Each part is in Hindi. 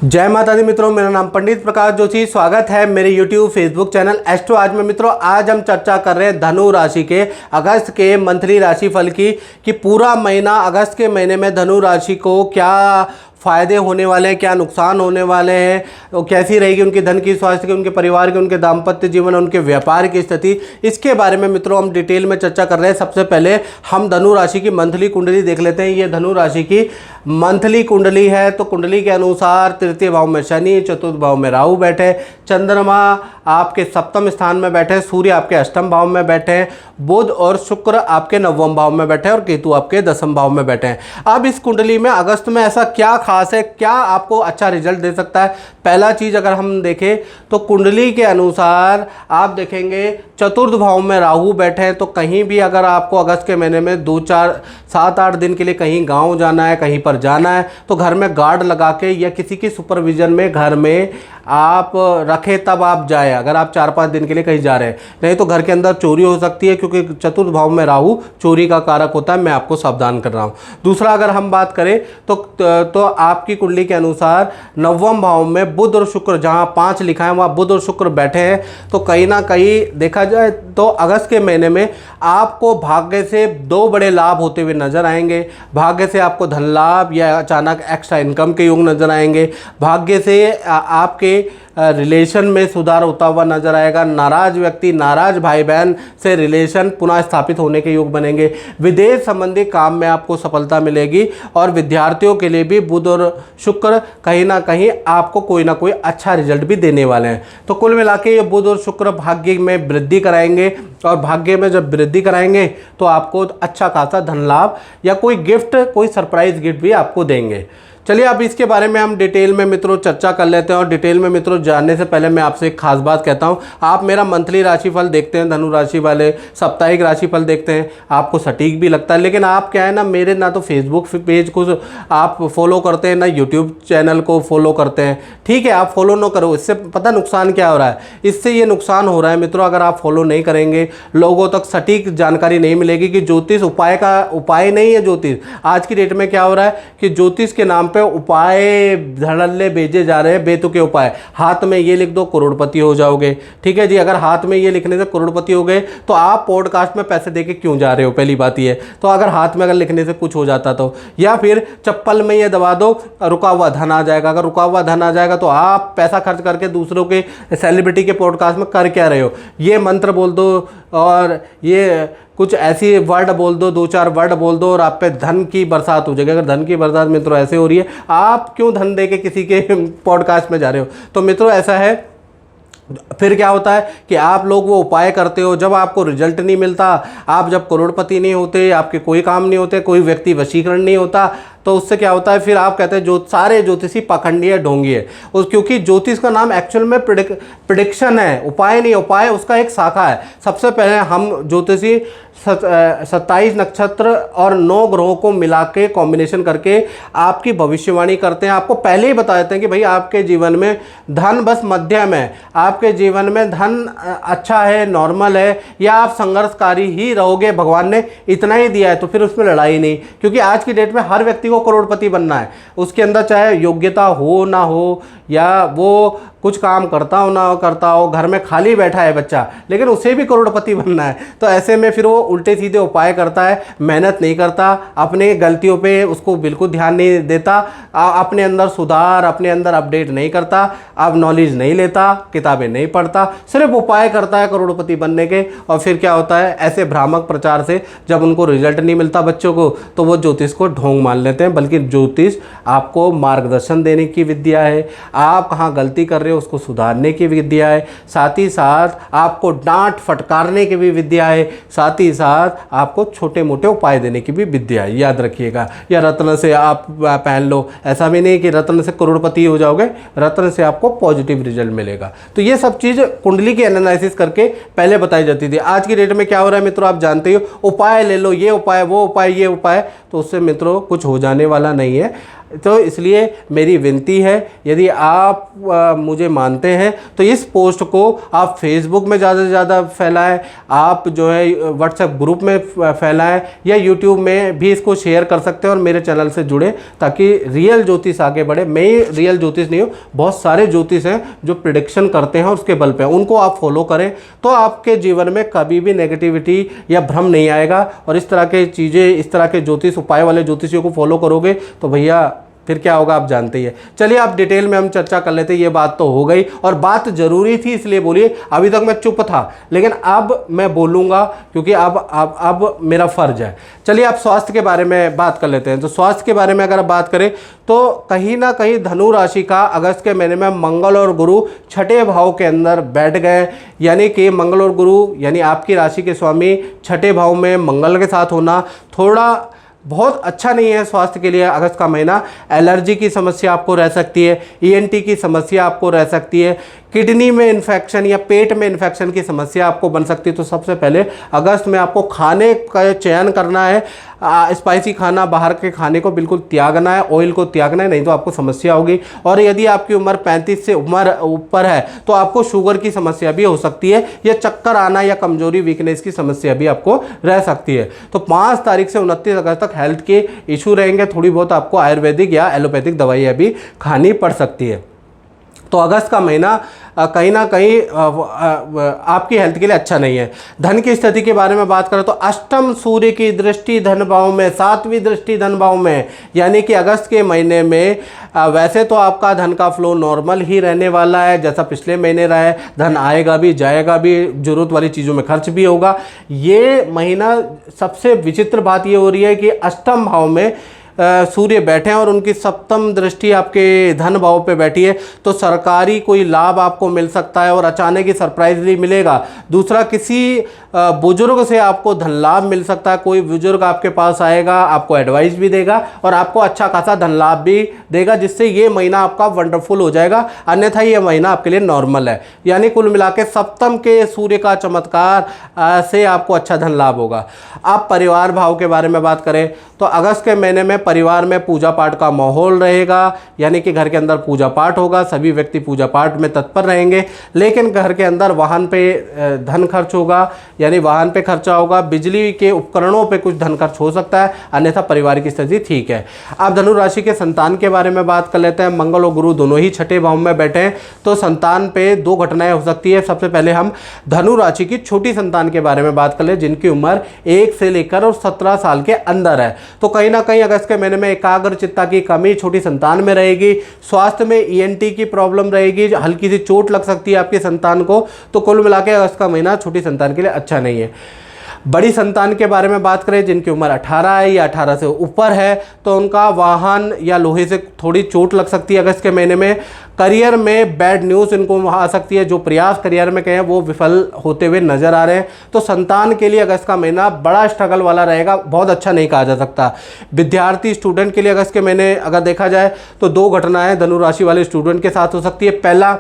जय माता दी मित्रों, मेरा नाम पंडित प्रकाश जोशी। स्वागत है मेरे YouTube फेसबुक चैनल एस्ट्रो आज में। मित्रों, आज हम चर्चा कर रहे हैं धनु राशि के अगस्त के मंथली राशिफल की कि पूरा महीना अगस्त के महीने में धनु राशि को क्या फ़ायदे होने वाले हैं, क्या नुकसान होने वाले हैं, तो कैसी रहेगी उनकी धन की, स्वास्थ्य की, उनके परिवार की, उनके दाम्पत्य जीवन, उनके व्यापार की स्थिति। इसके बारे में मित्रों हम डिटेल में चर्चा कर रहे हैं। सबसे पहले हम धनु राशि की मंथली कुंडली देख लेते हैं। ये धनु राशि की मंथली कुंडली है। तो कुंडली के अनुसार तृतीय भाव में शनि, चतुर्थ भाव में राहु बैठे, चंद्रमा आपके सप्तम स्थान में बैठे, सूर्य आपके अष्टम भाव में बैठे हैं, बुध और शुक्र आपके नवम भाव में बैठे हैं और केतु आपके दसम भाव में बैठे हैं। अब इस कुंडली में अगस्त में ऐसा क्या खास है, क्या आपको अच्छा रिजल्ट दे सकता है? पहला चीज अगर हम देखें तो कुंडली के अनुसार आप देखेंगे चतुर्थ भाव में राहु बैठे हैं। तो कहीं भी अगर आपको अगस्त के महीने में 2-4-7-8 दिन के लिए कहीं गांव जाना है, कहीं पर जाना है, तो घर में गार्ड लगा के या किसी की सुपरविजन में घर में आप रखें, तब आप जाए। अगर आप 4-5 दिन के लिए कहीं जा रहे हैं, नहीं तो घर के अंदर चोरी हो सकती है, क्योंकि चतुर्थ भाव में राहु चोरी का कारक होता है। मैं आपको सावधान कर रहा हूँ। दूसरा, अगर हम बात करें तो आपकी कुंडली के अनुसार नवम भाव में बुध और शुक्र, जहाँ 5 लिखा है वहाँ बुध और शुक्र बैठे हैं। तो कहीं ना कहीं देखा जाए तो अगस्त के महीने में आपको भाग्य से 2 बड़े लाभ होते हुए नजर आएंगे। भाग्य से आपको धन लाभ या अचानक एक्स्ट्रा इनकम के योग नजर आएंगे। भाग्य से आपके रिलेशन में सुधार होता हुआ नजर आएगा। नाराज व्यक्ति, नाराज भाई बहन से रिलेशन पुनः स्थापित होने के योग बनेंगे। विदेश संबंधी काम में आपको सफलता मिलेगी और विद्यार्थियों के लिए भी बुध और शुक्र कहीं ना कहीं आपको कोई ना कोई अच्छा रिजल्ट भी देने वाले हैं। तो कुल मिला के ये बुध और शुक्र भाग्य में वृद्धि कराएंगे और भाग्य में जब वृद्धि कराएंगे तो आपको अच्छा खासा धन लाभ या कोई गिफ्ट, कोई सरप्राइज गिफ्ट भी आपको देंगे। चलिए अब इसके बारे में हम डिटेल में मित्रों चर्चा कर लेते हैं। और डिटेल में मित्रों जानने से पहले मैं आपसे एक खास बात कहता हूं, आप मेरा मंथली राशिफल देखते हैं, धनु राशि वाले साप्ताहिक राशिफल देखते हैं, आपको सटीक भी लगता है। लेकिन आप क्या है ना, मेरे ना तो फेसबुक पेज को आप फॉलो करते हैं, ना यूट्यूब चैनल को फॉलो करते हैं। ठीक है, आप फॉलो ना करो, इससे पता नुकसान क्या हो रहा है। इससे ये नुकसान हो रहा है मित्रों, अगर आप फॉलो नहीं करेंगे, लोगों तक सटीक जानकारी नहीं मिलेगी कि ज्योतिष उपाय का उपाय नहीं है। ज्योतिष आज की डेट में क्या हो रहा है कि ज्योतिष के नाम पे उपाय धड़ल्ले भेजे जा रहे हैं, बेतुके उपाय। हाथ में ये लिख दो, करोड़पति हो जाओगे। ठीक है जी, अगर हाथ में ये लिखने से करोड़पति हो गए तो आप पॉडकास्ट में पैसे देके क्यों जा रहे हो? पहली बात ये। तो अगर हाथ में अगर लिखने से कुछ हो जाता तो, या फिर चप्पल में ये दबा दो, रुका हुआ धन आ जाएगा। अगर रुका हुआ धन आ जाएगा तो आप पैसा खर्च करके दूसरों के सेलिब्रिटी के पॉडकास्ट में कर क्या रहे हो? ये मंत्र बोल दो और ये कुछ ऐसी वर्ड बोल दो, 2-4 वर्ड बोल दो और आप पे धन की बरसात हो जाएगी। अगर धन की बरसात मित्रों ऐसे हो रही है, आप क्यों धन दे के किसी के पॉडकास्ट में जा रहे हो? तो मित्रों ऐसा है, फिर क्या होता है कि आप लोग वो उपाय करते हो, जब आपको रिजल्ट नहीं मिलता, आप जब करोड़पति नहीं होते, आपके कोई काम नहीं होते, कोई व्यक्ति वशीकरण नहीं होता, तो उससे क्या होता है, फिर आप कहते हैं जो सारे ज्योतिषी पाखंडी है, ढोंगी है। क्योंकि ज्योतिष का नाम एक्चुअल में प्रिडिक्शन है, उपाय नहीं। उपाय उसका एक शाखा है। सबसे पहले हम ज्योतिषी 27 नक्षत्र और 9 ग्रहों को मिला के कॉम्बिनेशन करके आपकी भविष्यवाणी करते हैं। आपको पहले ही बता देते हैं कि भाई आपके जीवन में धन बस मध्यम है, आपके जीवन में धन अच्छा है, नॉर्मल है, या आप संघर्षकारी ही रहोगे, भगवान ने इतना ही दिया है। तो फिर उसमें लड़ाई नहीं, क्योंकि आज की डेट में हर व्यक्ति को करोड़पति बनना है। उसके अंदर चाहे योग्यता हो ना हो, या वो कुछ काम करता हो ना करता हो, घर में खाली बैठा है बच्चा, लेकिन उसे भी करोड़पति बनना है। तो ऐसे में फिर वो उल्टे सीधे उपाय करता है, मेहनत नहीं करता, अपने गलतियों पे उसको बिल्कुल ध्यान नहीं देता, अपने अंदर सुधार, अपने अंदर अपडेट नहीं करता, अब नॉलेज नहीं लेता, किताबें नहीं पढ़ता, सिर्फ उपाय करता है करोड़पति बनने के। और फिर क्या होता है, ऐसे भ्रामक प्रचार से जब उनको रिजल्ट नहीं मिलता बच्चों को, तो वो ज्योतिष को ढोंग मान लेते हैं। बल्कि ज्योतिष आपको मार्गदर्शन देने की विद्या है, आप कहाँ गलती कर रहे हो उसको सुधारने की विद्या है, साथ ही साथ आपको डांट फटकारने की भी विद्या है, साथ ही साथ आपको छोटे मोटे उपाय देने की भी विद्या है। याद रखिएगा। या रत्न से आप पहन लो, ऐसा भी नहीं कि रत्न से करोड़पति हो जाओगे, रत्न से आपको पॉजिटिव रिजल्ट मिलेगा। तो ये सब चीज़ कुंडली की एनालिसिस करके पहले बताई जाती थी। आज की डेट में क्या हो रहा है मित्रों, आप जानते हो, उपाय ले लो, ये उपाय वो उपाय ये उपाय, तो उससे मित्रों कुछ हो जाने वाला नहीं है। तो इसलिए मेरी विनती है, यदि आप मुझे मानते हैं तो इस पोस्ट को आप फेसबुक में ज़्यादा से ज़्यादा फैलाएं, आप जो है व्हाट्सएप ग्रुप में फैलाएं, या यूट्यूब में भी इसको शेयर कर सकते हैं और मेरे चैनल से जुड़े, ताकि रियल ज्योतिष आगे बढ़े। मैं ही रियल ज्योतिष नहीं हूँ, बहुत सारे ज्योतिष हैं जो प्रिडिक्शन करते हैं उसके बल पे, उनको आप फॉलो करें तो आपके जीवन में कभी भी नेगेटिविटी या भ्रम नहीं आएगा। और इस तरह के चीज़ें, इस तरह के ज्योतिष उपाय वाले ज्योतिषियों को फॉलो करोगे तो भैया फिर क्या होगा आप जानते ही है। चलिए आप डिटेल में हम चर्चा कर लेते हैं। ये बात तो हो गई और बात जरूरी थी इसलिए बोलिए, अभी तक मैं चुप था लेकिन अब मैं बोलूँगा क्योंकि अब मेरा फर्ज है। चलिए आप स्वास्थ्य के बारे में बात कर लेते हैं। तो स्वास्थ्य के बारे में अगर बात करें तो कहीं ना कहीं धनु राशि का अगस्त के महीने में मंगल और गुरु छठे भाव के अंदर बैठ गए, यानी कि मंगल और गुरु यानी आपकी राशि के स्वामी छठे भाव में मंगल के साथ होना थोड़ा बहुत अच्छा नहीं है स्वास्थ्य के लिए। अगस्त का महीना एलर्जी की समस्या आपको रह सकती है, ईएनटी की समस्या आपको रह सकती है, किडनी में इन्फेक्शन या पेट में इन्फेक्शन की समस्या आपको बन सकती है। तो सबसे पहले अगस्त में आपको खाने का चयन करना है। स्पाइसी खाना, बाहर के खाने को बिल्कुल त्यागना है, ऑयल को त्यागना है, नहीं तो आपको समस्या होगी। और यदि आपकी उम्र 35 से उम्र ऊपर है तो आपको शुगर की समस्या भी हो सकती है, या चक्कर आना या कमजोरी वीकनेस की समस्या भी आपको रह सकती है। तो 5 तारीख से 29 अगस्त तक हेल्थ के इशू रहेंगे। थोड़ी बहुत आपको आयुर्वेदिक या एलोपैथिक दवाइयाँ भी खानी पड़ सकती है। तो अगस्त का महीना कहीं ना कहीं आपकी हेल्थ के लिए अच्छा नहीं है। धन की स्थिति के बारे में बात करें तो अष्टम सूर्य की दृष्टि धन भाव में, 7वीं दृष्टि धन भाव में, यानी कि अगस्त के महीने में वैसे तो आपका धन का फ्लो नॉर्मल ही रहने वाला है, जैसा पिछले महीने रहा है। धन आएगा भी जाएगा भी, जरूरत वाली चीज़ों में खर्च भी होगा। ये महीना सबसे विचित्र बात ये हो रही है कि अष्टम भाव में सूर्य बैठे हैं और उनकी सप्तम दृष्टि आपके धन भाव पे बैठी है। तो सरकारी कोई लाभ आपको मिल सकता है और अचानक ही सरप्राइजली मिलेगा। दूसरा, किसी बुजुर्ग से आपको धन लाभ मिल सकता है। कोई बुजुर्ग आपके पास आएगा, आपको एडवाइस भी देगा और आपको अच्छा खासा धन लाभ भी देगा, जिससे ये महीना आपका वंडरफुल हो जाएगा। अन्यथा ये महीना आपके लिए नॉर्मल है। यानी कुल मिला के सप्तम के सूर्य का चमत्कार से आपको अच्छा धन लाभ होगा। आप परिवार भाव के बारे में बात करें तो अगस्त के महीने में परिवार में पूजा पाठ का माहौल रहेगा, यानी कि घर के अंदर पूजा पाठ होगा, सभी व्यक्ति पूजा पाठ में तत्पर रहेंगे। लेकिन घर के अंदर वाहन पे धन खर्च होगा, यानी वाहन पे खर्चा होगा, बिजली के उपकरणों पे कुछ धन खर्च हो सकता है, अन्यथा परिवार की स्थिति ठीक है। आप धनु राशि के संतान के बारे में बात कर लेते हैं। मंगल और गुरु दोनों ही छठे भाव में बैठे हैं, तो संतान पे 2 घटनाएं हो सकती है। सबसे पहले हम धनु राशि की छोटी संतान के बारे में बात कर ले, जिनकी उम्र 1 से लेकर और 17 साल के अंदर है। तो कहीं ना कहीं अगस्त के महीने में एकाग्रचित्ता की कमी छोटी संतान में रहेगी। स्वास्थ्य में ईएनटी की प्रॉब्लम रहेगी, हल्की सी चोट लग सकती है आपके संतान को। तो कुल मिला के अगस्त का महीना छोटी संतान के लिए अच्छा नहीं है। बड़ी संतान के बारे में बात करें, जिनकी उम्र 18 है या 18 से ऊपर है, तो उनका वाहन या लोहे से थोड़ी चोट लग सकती है अगस्त के महीने में। करियर में बैड न्यूज़ इनको आ सकती है, जो प्रयास करियर में कहें वो विफल होते हुए नजर आ रहे हैं। तो संतान के लिए अगस्त का महीना बड़ा स्ट्रगल वाला रहेगा, बहुत अच्छा नहीं कहा जा सकता। विद्यार्थी स्टूडेंट के लिए अगस्त के महीने अगर देखा जाए तो 2 घटनाएं धनु राशि वाले स्टूडेंट के साथ हो सकती है। पहला,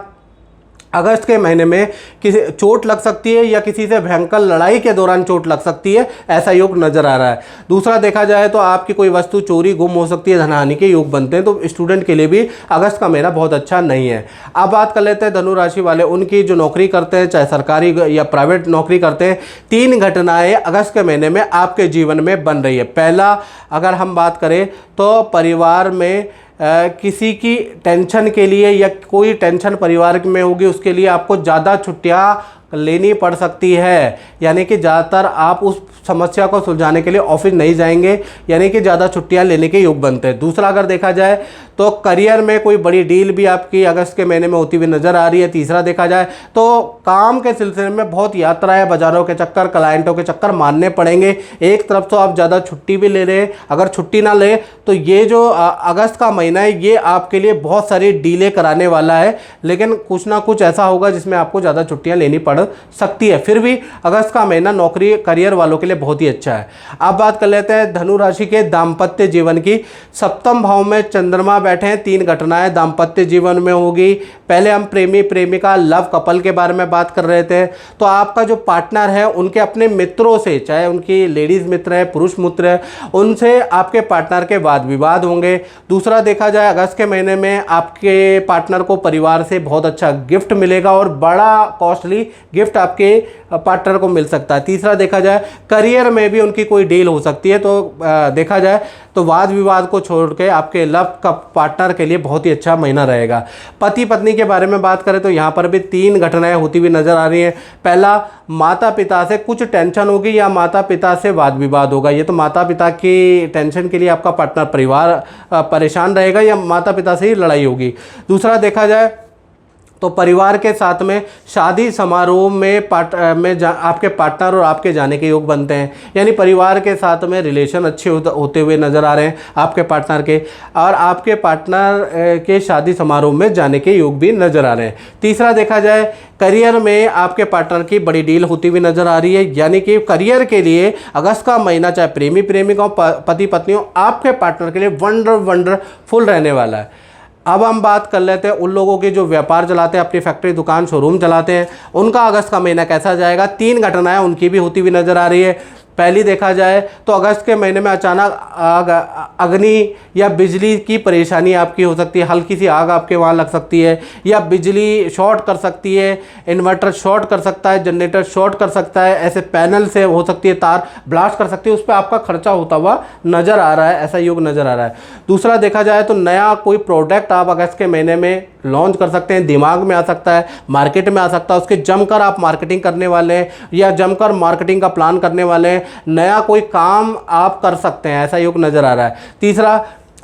अगस्त के महीने में किसी चोट लग सकती है या किसी से भयंकर लड़ाई के दौरान चोट लग सकती है, ऐसा योग नजर आ रहा है। दूसरा, देखा जाए तो आपकी कोई वस्तु चोरी गुम हो सकती है, धनहानि के योग बनते हैं। तो स्टूडेंट के लिए भी अगस्त का महीना बहुत अच्छा नहीं है। अब बात कर लेते हैं धनु राशि वाले, उनकी जो नौकरी करते हैं, चाहे सरकारी या प्राइवेट नौकरी करते हैं। 3 घटनाएं अगस्त के महीने में आपके जीवन में बन रही है। पहला, अगर हम बात करें तो परिवार में किसी की टेंशन के लिए या कोई टेंशन परिवार में होगी, उसके लिए आपको ज़्यादा छुट्टियाँ लेनी पड़ सकती है। यानी कि ज़्यादातर आप उस समस्या को सुलझाने के लिए ऑफिस नहीं जाएंगे, यानी कि ज़्यादा छुट्टियां लेने के योग बनते हैं। दूसरा, अगर देखा जाए तो करियर में कोई बड़ी डील भी आपकी अगस्त के महीने में होती हुई नज़र आ रही है। तीसरा, देखा जाए तो काम के सिलसिले में बहुत यात्राएं, बाजारों के चक्कर, क्लाइंटों के चक्कर मारने पड़ेंगे। एक तरफ तो आप ज़्यादा छुट्टी भी ले रहे हैं, अगर छुट्टी ना ले तो ये जो अगस्त का महीना है ये आपके लिए बहुत सारी डीलें कराने वाला है। लेकिन कुछ ना कुछ ऐसा होगा जिसमें आपको ज़्यादा छुट्टियाँ लेनी पड़ बढ़ सकती है। फिर भी अगस्त का महीना नौकरी करियर वालों के लिए बहुत ही अच्छा है। अब बात कर लेते हैं धनु राशि के दाम्पत्य जीवन की। सप्तम भाव में चंद्रमा बैठे हैं। 3 घटनाएं दाम्पत्य जीवन में होगी। पहले हम प्रेमी प्रेमिका लव कपल के बारे में बात कर रहे थे। तो आपका जो पार्टनर है उनके अपने मित्रों से, चाहे उनकी लेडीज़ मित्र है, पुरुष मित्र है, उनसे आपके पार्टनर के वाद विवाद होंगे। दूसरा देखा जाए अगस्त के महीने में आपके पार्टनर को परिवार से बहुत अच्छा गिफ्ट मिलेगा और बड़ा कॉस्टली गिफ्ट आपके पार्टनर को मिल सकता है। तीसरा देखा जाए करियर में भी उनकी कोई डील हो सकती है। तो देखा जाए तो वाद विवाद को छोड़ के आपके लव का पार्टनर के लिए बहुत ही अच्छा महीना रहेगा। पति पत्नी के बारे में बात करें तो यहाँ पर भी 3 घटनाएं होती हुई नजर आ रही हैं। पहला, माता पिता से कुछ टेंशन होगी या माता पिता से वाद विवाद होगा। ये तो माता पिता की टेंशन के लिए आपका पार्टनर परिवार परेशान रहेगा या माता पिता से ही लड़ाई होगी। दूसरा देखा जाए तो परिवार के साथ में शादी समारोह में आपके पार्टनर और आपके जाने के योग बनते हैं, यानी परिवार के साथ में रिलेशन अच्छे होते हुए नज़र आ रहे हैं आपके पार्टनर के, और आपके पार्टनर के शादी समारोह में जाने के योग भी नज़र आ रहे हैं। तीसरा देखा जाए करियर में आपके पार्टनर की बड़ी डील होती हुई नज़र आ रही है, यानी कि करियर के लिए अगस्त का महीना चाहे प्रेमी प्रेमिकाओं पति पत्नियों आपके पार्टनर के लिए वंडरफुल रहने वाला है। अब हम बात कर लेते हैं उन लोगों के जो व्यापार चलाते हैं, अपनी फैक्ट्री दुकान शोरूम चलाते हैं, उनका अगस्त का महीना कैसा जाएगा। 3 घटनाएं उनकी भी होती हुई नज़र आ रही है। पहली देखा जाए तो अगस्त के महीने में अचानक अग्नि या बिजली की परेशानी आपकी हो सकती है। हल्की सी आग आपके वहाँ लग सकती है या बिजली शॉर्ट कर सकती है, इन्वर्टर शॉर्ट कर सकता है, जनरेटर शॉर्ट कर सकता है, ऐसे पैनल से हो सकती है तार ब्लास्ट कर सकती है, उस पर आपका खर्चा होता हुआ नज़र आ रहा है, ऐसा योग नज़र आ रहा है। दूसरा देखा जाए तो नया कोई प्रोडक्ट आप अगस्त के महीने में लॉन्च कर सकते हैं, दिमाग में आ सकता है, मार्केट में आ सकता है, उसके जमकर आप मार्केटिंग करने वाले हैं या जमकर मार्केटिंग का प्लान करने वाले हैं, नया कोई काम आप कर सकते हैं, ऐसा योग नज़र आ रहा है। तीसरा,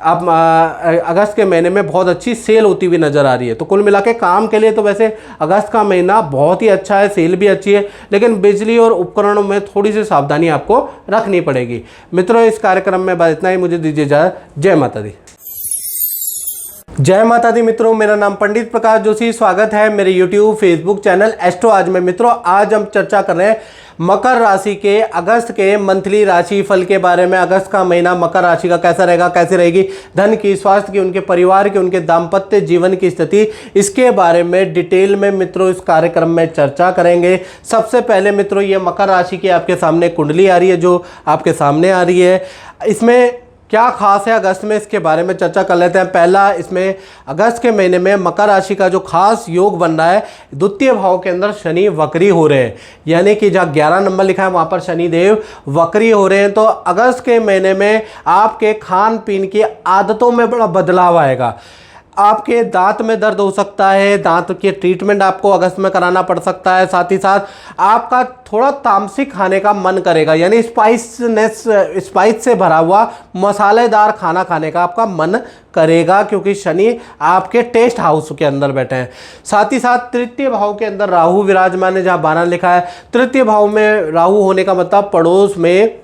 आप अगस्त के महीने में बहुत अच्छी सेल होती हुई नज़र आ रही है। तो कुल मिला के काम के लिए तो वैसे अगस्त का महीना बहुत ही अच्छा है, सेल भी अच्छी है, लेकिन बिजली और उपकरणों में थोड़ी सी सावधानी आपको रखनी पड़ेगी। मित्रों, इस कार्यक्रम में बस इतना ही, मुझे दीजिए इजाज़त। जय माता दी। जय माता दी मित्रों, मेरा नाम पंडित प्रकाश जोशी। स्वागत है मेरे YouTube फेसबुक चैनल एस्ट्रो आज में। मित्रों, आज हम चर्चा कर रहे हैं मकर राशि के अगस्त के मंथली राशि फल के बारे में। अगस्त का महीना मकर राशि का कैसा रहेगा, कैसे रहेगी धन की, स्वास्थ्य की, उनके परिवार की, उनके दाम्पत्य जीवन की स्थिति, इसके बारे में डिटेल में मित्रों इस कार्यक्रम में चर्चा करेंगे। सबसे पहले मित्रों, ये मकर राशि की आपके सामने कुंडली आ रही है, जो आपके सामने आ रही है। इसमें क्या खास है अगस्त में, इसके बारे में चर्चा कर लेते हैं। पहला, इसमें अगस्त के महीने में मकर राशि का जो खास योग बन रहा है, द्वितीय भाव के अंदर शनि वक्री हो रहे हैं, यानी कि जहाँ 11 नंबर लिखा है वहाँ पर शनि देव वक्री हो रहे हैं। तो अगस्त के महीने में आपके खान पीन की आदतों में बड़ा बदलाव आएगा। आपके दांत में दर्द हो सकता है, दांत के ट्रीटमेंट आपको अगस्त में कराना पड़ सकता है। साथ ही साथ आपका थोड़ा तामसिक खाने का मन करेगा, यानी स्पाइस से भरा हुआ मसालेदार खाना खाने का आपका मन करेगा, क्योंकि शनि आपके टेस्ट हाउस के अंदर बैठे हैं। साथ ही साथ तृतीय भाव के अंदर राहु विराजमान है, जहाँ 12 लिखा है। तृतीय भाव में राहु होने का मतलब पड़ोस में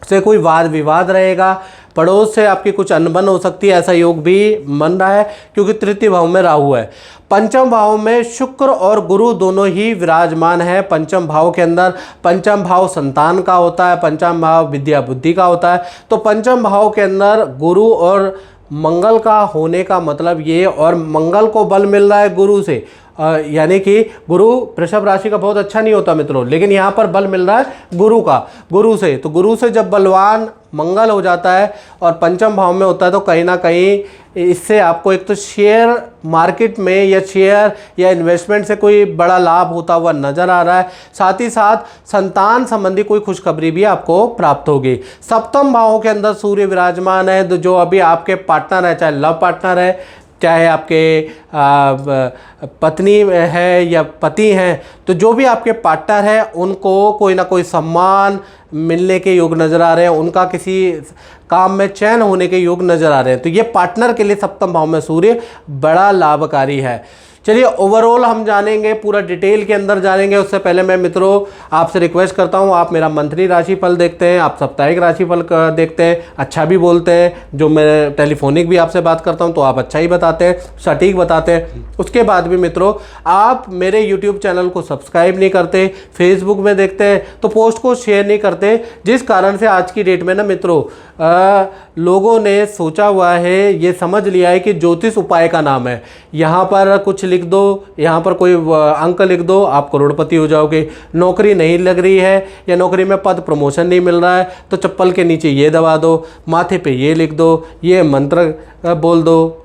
से कोई वाद विवाद रहेगा, पड़ोस से आपकी कुछ अनबन हो सकती है, ऐसा योग भी बन रहा है, क्योंकि तृतीय भाव में राहु है। पंचम भाव में शुक्र और गुरु दोनों ही विराजमान है। पंचम भाव के अंदर, पंचम भाव संतान का होता है, पंचम भाव विद्या बुद्धि का होता है। तो पंचम भाव के अंदर गुरु और मंगल का होने का मतलब ये, और मंगल को बल मिल रहा है गुरु से, यानी कि गुरु वृषभ राशि का बहुत अच्छा नहीं होता मित्रों, लेकिन यहाँ पर बल मिल रहा है गुरु से। तो गुरु से जब बलवान मंगल हो जाता है और पंचम भाव में होता है, तो कहीं ना कहीं इससे आपको एक तो शेयर मार्केट में या शेयर या इन्वेस्टमेंट से कोई बड़ा लाभ होता हुआ नजर आ रहा है। साथ ही साथ संतान संबंधी कोई खुशखबरी भी आपको प्राप्त होगी। सप्तम भाव के अंदर सूर्य विराजमान है, तो जो अभी आपके पार्टनर है, चाहे लव पार्टनर है, चाहे आपके पत्नी है या पति हैं, तो जो भी आपके पार्टनर है उनको कोई ना कोई सम्मान मिलने के योग नज़र आ रहे हैं, उनका किसी काम में चयन होने के योग नज़र आ रहे हैं। तो ये पार्टनर के लिए सप्तम भाव में सूर्य बड़ा लाभकारी है। चलिए ओवरऑल हम जानेंगे, पूरा डिटेल के अंदर जानेंगे। उससे पहले मैं मित्रों आपसे रिक्वेस्ट करता हूं, आप मेरा मंथली राशिफल देखते हैं, आप साप्ताहिक राशिफल देखते हैं, अच्छा भी बोलते हैं, जो मैं टेलीफोनिक भी आपसे बात करता हूं तो आप अच्छा ही बताते हैं, सटीक बताते हैं। उसके बाद भी मित्रों आप मेरे यूट्यूब चैनल को सब्सक्राइब नहीं करते, फेसबुक में देखते हैं तो पोस्ट को शेयर नहीं करते, जिस कारण से आज की डेट में ना मित्रों लोगों ने सोचा हुआ है, ये समझ लिया है कि ज्योतिष उपाय का नाम है। यहाँ पर कुछ लिख दो, यहाँ पर कोई अंक लिख दो, आप करोड़पति हो जाओगे। नौकरी नहीं लग रही है या नौकरी में पद प्रमोशन नहीं मिल रहा है तो चप्पल के नीचे ये दबा दो, माथे पे ये लिख दो, ये मंत्र बोल दो।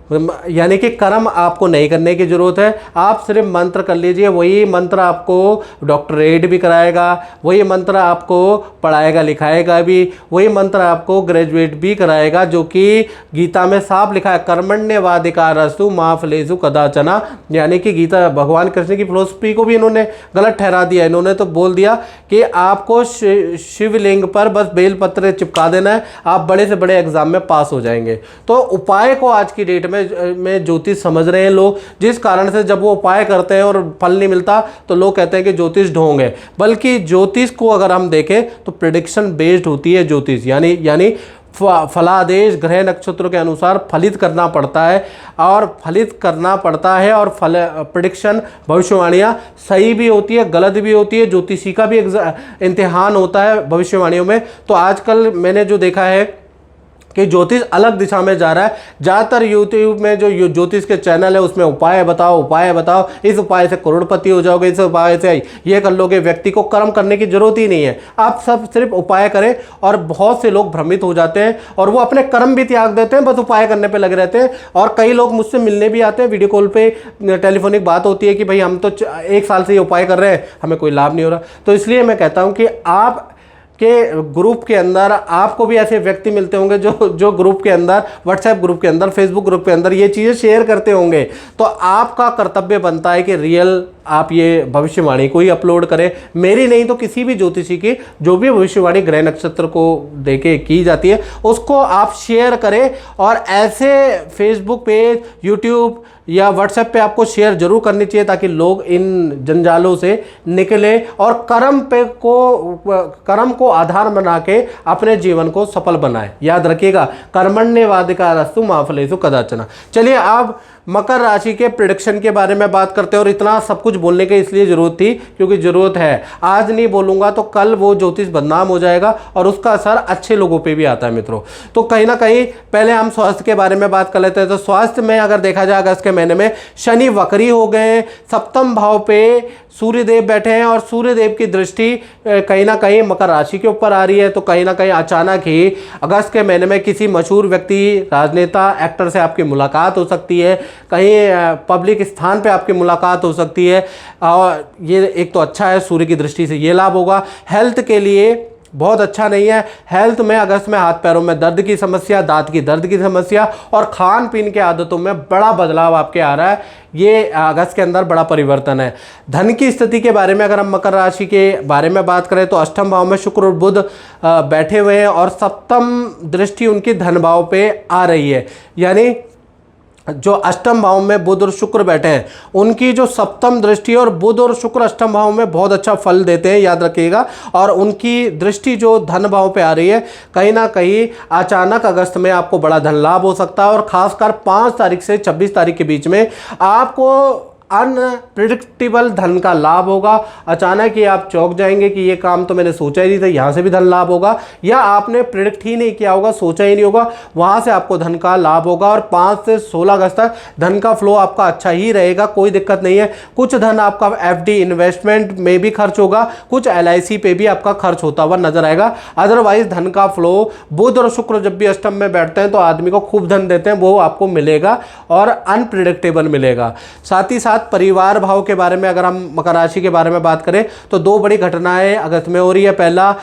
यानी कि कर्म आपको नहीं करने की ज़रूरत है, आप सिर्फ मंत्र कर लीजिए। वही मंत्र आपको डॉक्टरेट भी कराएगा, वही मंत्र आपको पढ़ाएगा लिखाएगा भी, वही मंत्र आपको ग्रेजुएट भी कराएगा, जो कि गीता में साफ लिखा है, कर्मण्येवाधिकारस्तु मा फलेषु कदाचन। यानी कि गीता भगवान कृष्ण की फिलोसफी को भी इन्होंने गलत ठहरा दिया। इन्होंने तो बोल दिया कि आपको शिवलिंग पर बस बेलपत्र चिपका देना है, आप बड़े से बड़े एग्जाम में पास हो जाएंगे। तो उपाय को आज की डेट में ज्योतिष समझ रहे हैं लोग, जिस कारण से जब वो उपाय करते हैं और फल नहीं मिलता तो लोग कहते हैं कि ज्योतिष ढोंग है। बल्कि ज्योतिष को अगर हम देखें तो प्रेडिक्शन बेस्ड होती है ज्योतिष, यानी फलादेश ग्रह नक्षत्रों के अनुसार फलित करना पड़ता है, और फलित करना पड़ता है, और प्रेडिक्शन भविष्यवाणियाँ सही भी होती है गलत भी होती है। ज्योतिषी का भी इम्तिहान होता है भविष्यवाणियों में। तो आजकल मैंने जो देखा है कि ज्योतिष अलग दिशा में जा रहा है। ज़्यादातर यूट्यूब में जो ज्योतिष के चैनल है उसमें उपाय बताओ, उपाय बताओ, इस उपाय से करोड़पति हो जाओगे, इस उपाय से ये कर लोगे। व्यक्ति को कर्म करने की जरूरत ही नहीं है, आप सब सिर्फ उपाय करें। और बहुत से लोग भ्रमित हो जाते हैं और वो अपने कर्म भी त्याग देते हैं, बस उपाय करने पर लगे रहते हैं। और कई लोग मुझसे मिलने भी आते हैं, वीडियो कॉल पर टेलीफोनिक बात होती है कि भाई हम तो 1 साल से ये उपाय कर रहे हैं, हमें कोई लाभ नहीं हो रहा। तो इसलिए मैं कहता हूँ कि आप के ग्रुप के अंदर आपको भी ऐसे व्यक्ति मिलते होंगे जो ग्रुप के अंदर, व्हाट्सएप ग्रुप के अंदर, फेसबुक ग्रुप के अंदर ये चीज़ें शेयर करते होंगे। तो आपका कर्तव्य बनता है कि रियल आप ये भविष्यवाणी को ही अपलोड करें, मेरी नहीं तो किसी भी ज्योतिषी की जो भी भविष्यवाणी ग्रह नक्षत्र को देके की जाती है उसको आप शेयर करें। और ऐसे फेसबुक पेज, यूट्यूब या व्हाट्सएप पे आपको शेयर जरूर करनी चाहिए, ताकि लोग इन जंजालों से निकले और कर्म को आधार बना के अपने जीवन को सफल बनाए। याद रखिएगा, कर्मण्येवाधिकारस्तु मा फलेषु कदाचन। चलिए अब मकर राशि के प्रेडिक्शन के बारे में बात करते हैं। और इतना सब कुछ बोलने की इसलिए ज़रूरत थी क्योंकि ज़रूरत है, आज नहीं बोलूँगा तो कल वो ज्योतिष बदनाम हो जाएगा और उसका असर अच्छे लोगों पे भी आता है मित्रों। तो कहीं ना कहीं पहले हम स्वास्थ्य के बारे में बात कर लेते हैं। तो स्वास्थ्य में अगर देखा जाए अगस्त के महीने में शनि वक्री हो गए, सप्तम भाव पे सूर्यदेव बैठे हैं और सूर्यदेव की दृष्टि कहीं ना कहीं मकर राशि के ऊपर आ रही है। तो कहीं ना कहीं अचानक ही अगस्त के महीने में किसी मशहूर व्यक्ति, राजनेता, एक्टर से आपकी मुलाकात हो सकती है, कहीं पब्लिक स्थान पे आपकी मुलाकात हो सकती है। और ये एक तो अच्छा है, सूर्य की दृष्टि से ये लाभ होगा। हेल्थ के लिए बहुत अच्छा नहीं है। हेल्थ में अगस्त में हाथ पैरों में दर्द की समस्या, दांत की दर्द की समस्या और खान पीन के आदतों में बड़ा बदलाव आपके आ रहा है। ये अगस्त के अंदर बड़ा परिवर्तन है। धन की स्थिति के बारे में अगर हम मकर राशि के बारे में बात करें तो अष्टम भाव में शुक्र और बुध बैठे हुए हैं और सप्तम दृष्टि उनकी धन भाव पे आ रही है। यानी जो अष्टम भाव में बुध और शुक्र बैठे हैं उनकी जो सप्तम दृष्टि, और बुध और शुक्र अष्टम भाव में बहुत अच्छा फल देते हैं, याद रखिएगा। और उनकी दृष्टि जो धन भाव पे आ रही है, कहीं ना कहीं अचानक अगस्त में आपको बड़ा धन लाभ हो सकता है। और खासकर 5 तारीख से 26 तारीख के बीच में आपको अनप्रिडिक्टेबल धन का लाभ होगा। अचानक ही आप चौंक जाएंगे कि ये काम तो मैंने सोचा ही नहीं था, यहाँ से भी धन लाभ होगा, या आपने प्रिडिक्ट ही नहीं किया होगा, सोचा ही नहीं होगा, वहाँ से आपको धन का लाभ होगा। और 5 से 16 अगस्त तक धन का फ्लो आपका अच्छा ही रहेगा, कोई दिक्कत नहीं है। कुछ धन आपका एफडी इन्वेस्टमेंट में भी खर्च होगा, कुछ एलआईसी पे भी आपका खर्च होता हुआ नजर आएगा। अदरवाइज धन का फ्लो, बुध और शुक्र जब भी अष्टम में बैठते हैं तो आदमी को खूब धन देते हैं, वो आपको मिलेगा और अनप्रिडिक्टेबल मिलेगा। साथ ही परिवार भाव के बारे में अगर हम मकर राशि के बारे में बात करें तो 2 बड़ी घटनाएं अगस्त में हो रही है। पहला,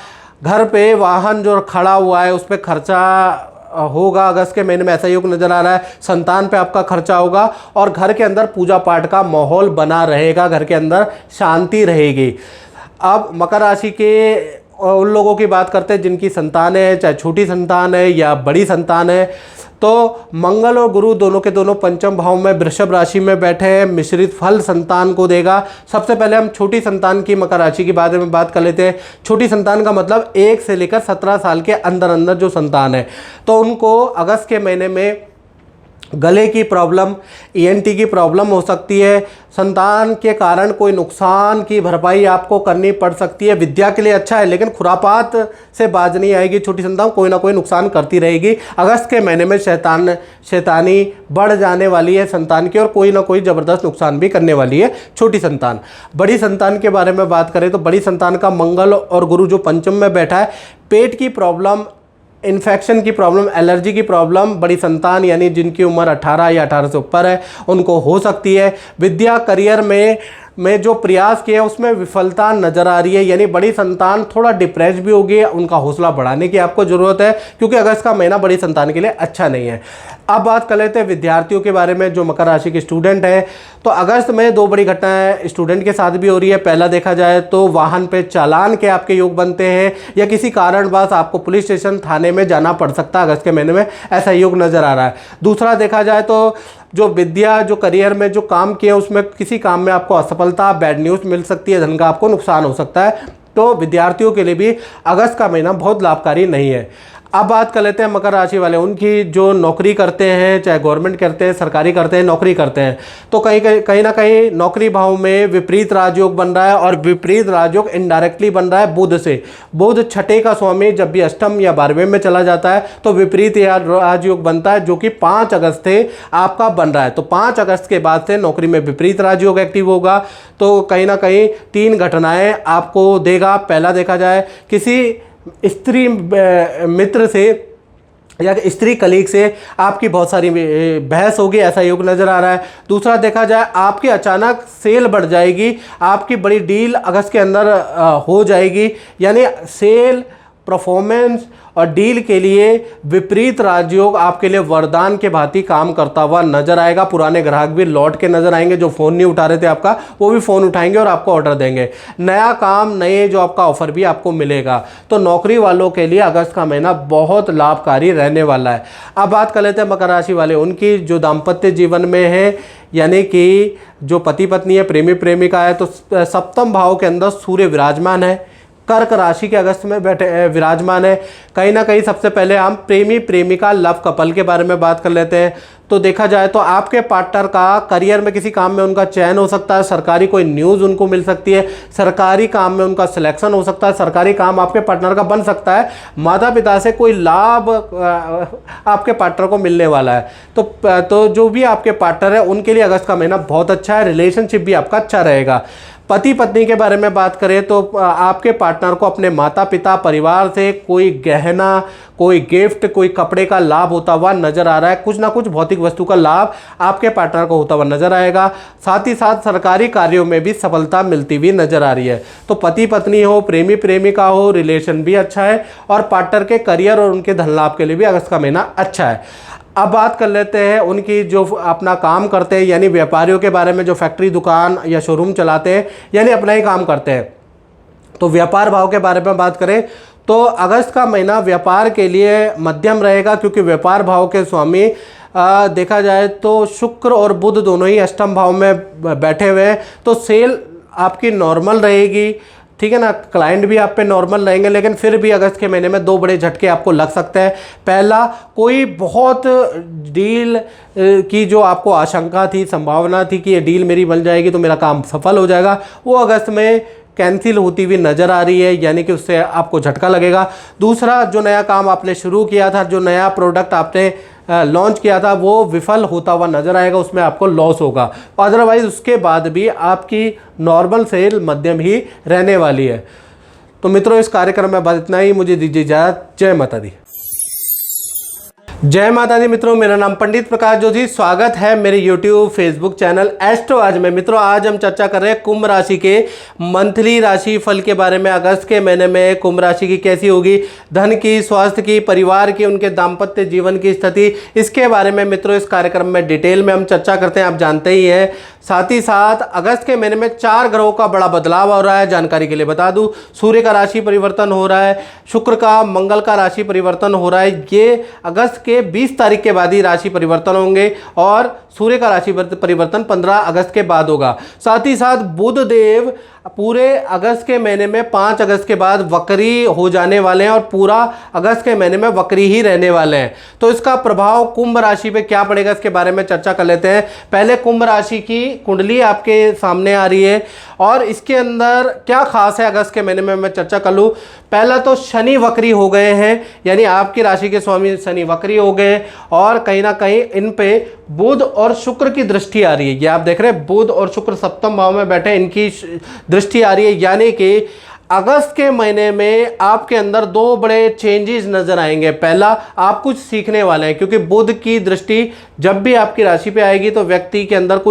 घर पे वाहन जो खड़ा हुआ है उस पर खर्चा होगा। अगस्त के महीने में ऐसा योग नजर आ रहा है। संतान पे आपका खर्चा होगा और घर के अंदर पूजा पाठ का माहौल बना रहेगा, घर के अंदर शांति रहेगी। अब मकर राशि के उन लोगों की बात करते हैं जिनकी संतान है, चाहे छोटी संतान है या बड़ी संतान है, तो मंगल और गुरु दोनों के दोनों पंचम भाव में वृषभ राशि में बैठे हैं, मिश्रित फल संतान को देगा। सबसे पहले हम छोटी संतान की मकर राशि के बारे में बात कर लेते हैं। छोटी संतान का मतलब 1 से लेकर 17 साल के अंदर अंदर जो संतान है, तो उनको अगस्त के महीने में गले की प्रॉब्लम, ईएनटी की प्रॉब्लम हो सकती है। संतान के कारण कोई नुकसान की भरपाई आपको करनी पड़ सकती है। विद्या के लिए अच्छा है, लेकिन खुरापात से बाज नहीं आएगी। छोटी संतान कोई ना कोई नुकसान करती रहेगी। अगस्त के महीने में शैतानी बढ़ जाने वाली है संतान की, और कोई ना कोई ज़बरदस्त नुकसान भी करने वाली है छोटी संतान। बड़ी संतान के बारे में बात करें तो बड़ी संतान का मंगल और गुरु जो पंचम में बैठा है, पेट की प्रॉब्लम, इन्फेक्शन की प्रॉब्लम, एलर्जी की प्रॉब्लम बड़ी संतान यानी जिनकी उम्र 18 या 18 से ऊपर है उनको हो सकती है। विद्या करियर में जो प्रयास किए उसमें विफलता नज़र आ रही है, यानी बड़ी संतान थोड़ा डिप्रेस भी होगी। उनका हौसला बढ़ाने की आपको ज़रूरत है, क्योंकि अगस्त का महीना बड़ी संतान के लिए अच्छा नहीं है। अब बात कर लेते हैं विद्यार्थियों के बारे में जो मकर राशि के स्टूडेंट हैं। तो अगस्त में 2 बड़ी घटनाएं स्टूडेंट के साथ भी हो रही है। पहला देखा जाए तो वाहन पे चालान के आपके योग बनते हैं, या किसी कारणवश आपको पुलिस स्टेशन, थाने में जाना पड़ सकता है अगस्त के महीने में, ऐसा योग नज़र आ रहा है। दूसरा देखा जाए तो जो विद्या, जो करियर में जो काम किए उसमें किसी काम में आपको असफलता, बैड न्यूज़ मिल सकती है, धन का आपको नुकसान हो सकता है। तो विद्यार्थियों के लिए भी अगस्त का महीना बहुत लाभकारी नहीं है। अब बात कर लेते हैं मकर राशि वाले, उनकी जो नौकरी करते हैं, चाहे गवर्नमेंट करते हैं, सरकारी करते हैं, नौकरी करते हैं, तो कहीं ना कहीं नौकरी भाव में विपरीत राजयोग बन रहा है, और विपरीत राजयोग इनडायरेक्टली बन रहा है बुध से। बुध छठे का स्वामी जब भी अष्टम या 12वें में चला जाता है तो विपरीत राजयोग बनता है, जो कि 5 अगस्त से आपका बन रहा है। तो 5 अगस्त के बाद से नौकरी में विपरीत राजयोग एक्टिव होगा। तो कहीं ना कहीं 3 घटनाएं आपको देगा। पहला देखा जाए किसी स्त्री मित्र से या स्त्री कलीग से आपकी बहुत सारी बहस होगी, ऐसा योग नज़र आ रहा है। दूसरा देखा जाए आपकी अचानक सेल बढ़ जाएगी, आपकी बड़ी डील अगस्त के अंदर हो जाएगी, यानी सेल, परफॉर्मेंस और डील के लिए विपरीत राजयोग आपके लिए वरदान के भांति काम करता हुआ नजर आएगा। पुराने ग्राहक भी लौट के नजर आएंगे, जो फ़ोन नहीं उठा रहे थे आपका, वो भी फ़ोन उठाएंगे और आपको ऑर्डर देंगे। नया काम, नए जो आपका ऑफर भी आपको मिलेगा। तो नौकरी वालों के लिए अगस्त का महीना बहुत लाभकारी रहने वाला है। अब बात कर लेते हैं मकर राशि वाले, उनकी जो दाम्पत्य जीवन में है, यानी कि जो पति पत्नी है, प्रेमी प्रेमिका है, तो सप्तम भाव के अंदर सूर्य विराजमान है, कर्क राशि के अगस्त में बैठे विराजमान है। कहीं ना कहीं सबसे पहले हम प्रेमी प्रेमिका लव कपल के बारे में बात कर लेते हैं। तो देखा जाए तो आपके पार्टनर का करियर में किसी काम में उनका चयन हो सकता है, सरकारी कोई न्यूज़ उनको मिल सकती है, सरकारी काम में उनका सिलेक्शन हो सकता है, सरकारी काम आपके पार्टनर का बन सकता है, माता पिता से कोई लाभ आपके पार्टनर को मिलने वाला है। तो जो भी आपके पार्टनर है उनके लिए अगस्त का महीना बहुत अच्छा है। रिलेशनशिप भी आपका अच्छा रहेगा। पति पत्नी के बारे में बात करें तो आपके पार्टनर को अपने माता पिता, परिवार से कोई गहना, कोई गिफ्ट, कोई कपड़े का लाभ होता हुआ नजर आ रहा है। कुछ ना कुछ भौतिक वस्तु का लाभ आपके पार्टनर को होता हुआ नजर आएगा। साथ ही साथ सरकारी कार्यों में भी सफलता मिलती हुई नजर आ रही है। तो पति पत्नी हो, प्रेमी प्रेमिका हो, रिलेशन भी अच्छा है, और पार्टनर के करियर और उनके धन लाभ के लिए भी अगस्त का महीना अच्छा है। अब बात कर लेते हैं उनकी जो अपना काम करते हैं, यानी व्यापारियों के बारे में, जो फैक्ट्री, दुकान या शोरूम चलाते हैं, यानी अपना ही काम करते हैं। तो व्यापार भाव के बारे में बात करें तो अगस्त का महीना व्यापार के लिए मध्यम रहेगा, क्योंकि व्यापार भाव के स्वामी देखा जाए तो शुक्र और बुध दोनों ही अष्टम भाव में बैठे हुए हैं। तो सेल आपकी नॉर्मल रहेगी, ठीक है ना, क्लाइंट भी आप पे नॉर्मल रहेंगे, लेकिन फिर भी अगस्त के महीने में 2 बड़े झटके आपको लग सकते हैं। पहला, कोई बहुत डील की जो आपको आशंका थी, संभावना थी कि ये डील मेरी बन जाएगी तो मेरा काम सफल हो जाएगा, वो अगस्त में कैंसिल होती हुई नज़र आ रही है, यानी कि उससे आपको झटका लगेगा। दूसरा, जो नया काम आपने शुरू किया था, जो नया प्रोडक्ट आपने लॉन्च किया था, वो विफल होता हुआ नज़र आएगा, उसमें आपको लॉस होगा। अदरवाइज़ उसके बाद भी आपकी नॉर्मल सेल मध्यम ही रहने वाली है। तो मित्रों, इस कार्यक्रम में बस इतना ही। मुझे दीजिए इजाज़त। जय माता दी। जय माता दी मित्रों, मेरा नाम पंडित प्रकाश जोशी। स्वागत है मेरे YouTube फेसबुक चैनल एस्ट्रो आज में। मित्रों, आज हम चर्चा कर रहे हैं कुंभ राशि के मंथली राशि फल के बारे में। अगस्त के महीने में कुंभ राशि की कैसी होगी, धन की, स्वास्थ्य की, परिवार की, उनके दाम्पत्य जीवन की स्थिति, इसके बारे में मित्रों इस कार्यक्रम में डिटेल में हम चर्चा करते हैं। आप जानते ही हैं। साथ ही साथ अगस्त के महीने में 4 ग्रहों का बड़ा बदलाव हो रहा है। जानकारी के लिए बता दूं, सूर्य का राशि परिवर्तन हो रहा है, शुक्र का, मंगल का राशि परिवर्तन हो रहा है। ये अगस्त के 20 तारीख के बाद ही राशि परिवर्तन होंगे और सूर्य का राशि परिवर्तन 15 अगस्त के बाद होगा। साथ ही साथ बुध देव पूरे अगस्त के महीने में 5 अगस्त के बाद वक्री हो जाने वाले हैं और पूरा अगस्त के महीने में वक्री ही रहने वाले हैं। तो इसका प्रभाव कुंभ राशि पे क्या पड़ेगा, इसके बारे में चर्चा कर लेते हैं। पहले कुंभ राशि की कुंडली आपके सामने आ रही है और इसके अंदर क्या खास है अगस्त के महीने में मैं चर्चा कर लूँ। पहला तो शनि वक्री हो गए हैं, यानी आपकी राशि के स्वामी शनि वक्री हो गए और कहीं ना कहीं इन पे बुध और शुक्र की दृष्टि आ रही है। ये आप देख रहे हैं, बुध और शुक्र सप्तम भाव में बैठे, इनकी दृष्टि आ रही है। यानी कि अगस्त के महीने में आपके अंदर 2 बड़े चेंजेस नजर आएंगे। पहला, आप कुछ सीखने वाले हैं, क्योंकि बुध की दृष्टि जब भी आपकी राशि पे आएगी तो व्यक्ति के अंदर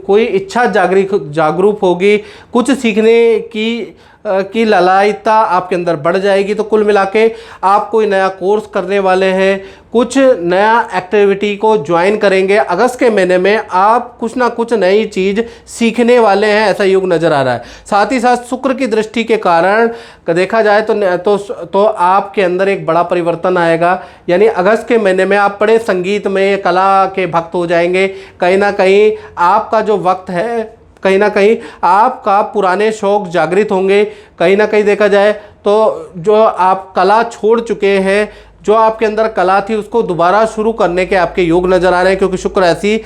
कोई इच्छा जागरूक होगी, कुछ सीखने की ललायता आपके अंदर बढ़ जाएगी। तो कुल मिला के आप कोई नया कोर्स करने वाले हैं, कुछ नया एक्टिविटी को ज्वाइन करेंगे। अगस्त के महीने में आप कुछ ना कुछ नई चीज़ सीखने वाले हैं, ऐसा योग नज़र आ रहा है। साथ ही साथ शुक्र की दृष्टि के कारण देखा जाए तो आपके अंदर एक बड़ा परिवर्तन आएगा। यानी अगस्त के महीने में आप बड़े संगीत में, कला के भक्त हो जाएंगे। कहीं ना कहीं आपका जो वक्त है, कहीं ना कहीं आपका पुराने शौक जागृत होंगे। कहीं ना कहीं देखा जाए तो जो आप कला छोड़ चुके हैं, जो आपके अंदर कला थी, उसको दोबारा शुरू करने के आपके योग नज़र आ रहे हैं, क्योंकि शुक्र ऐसी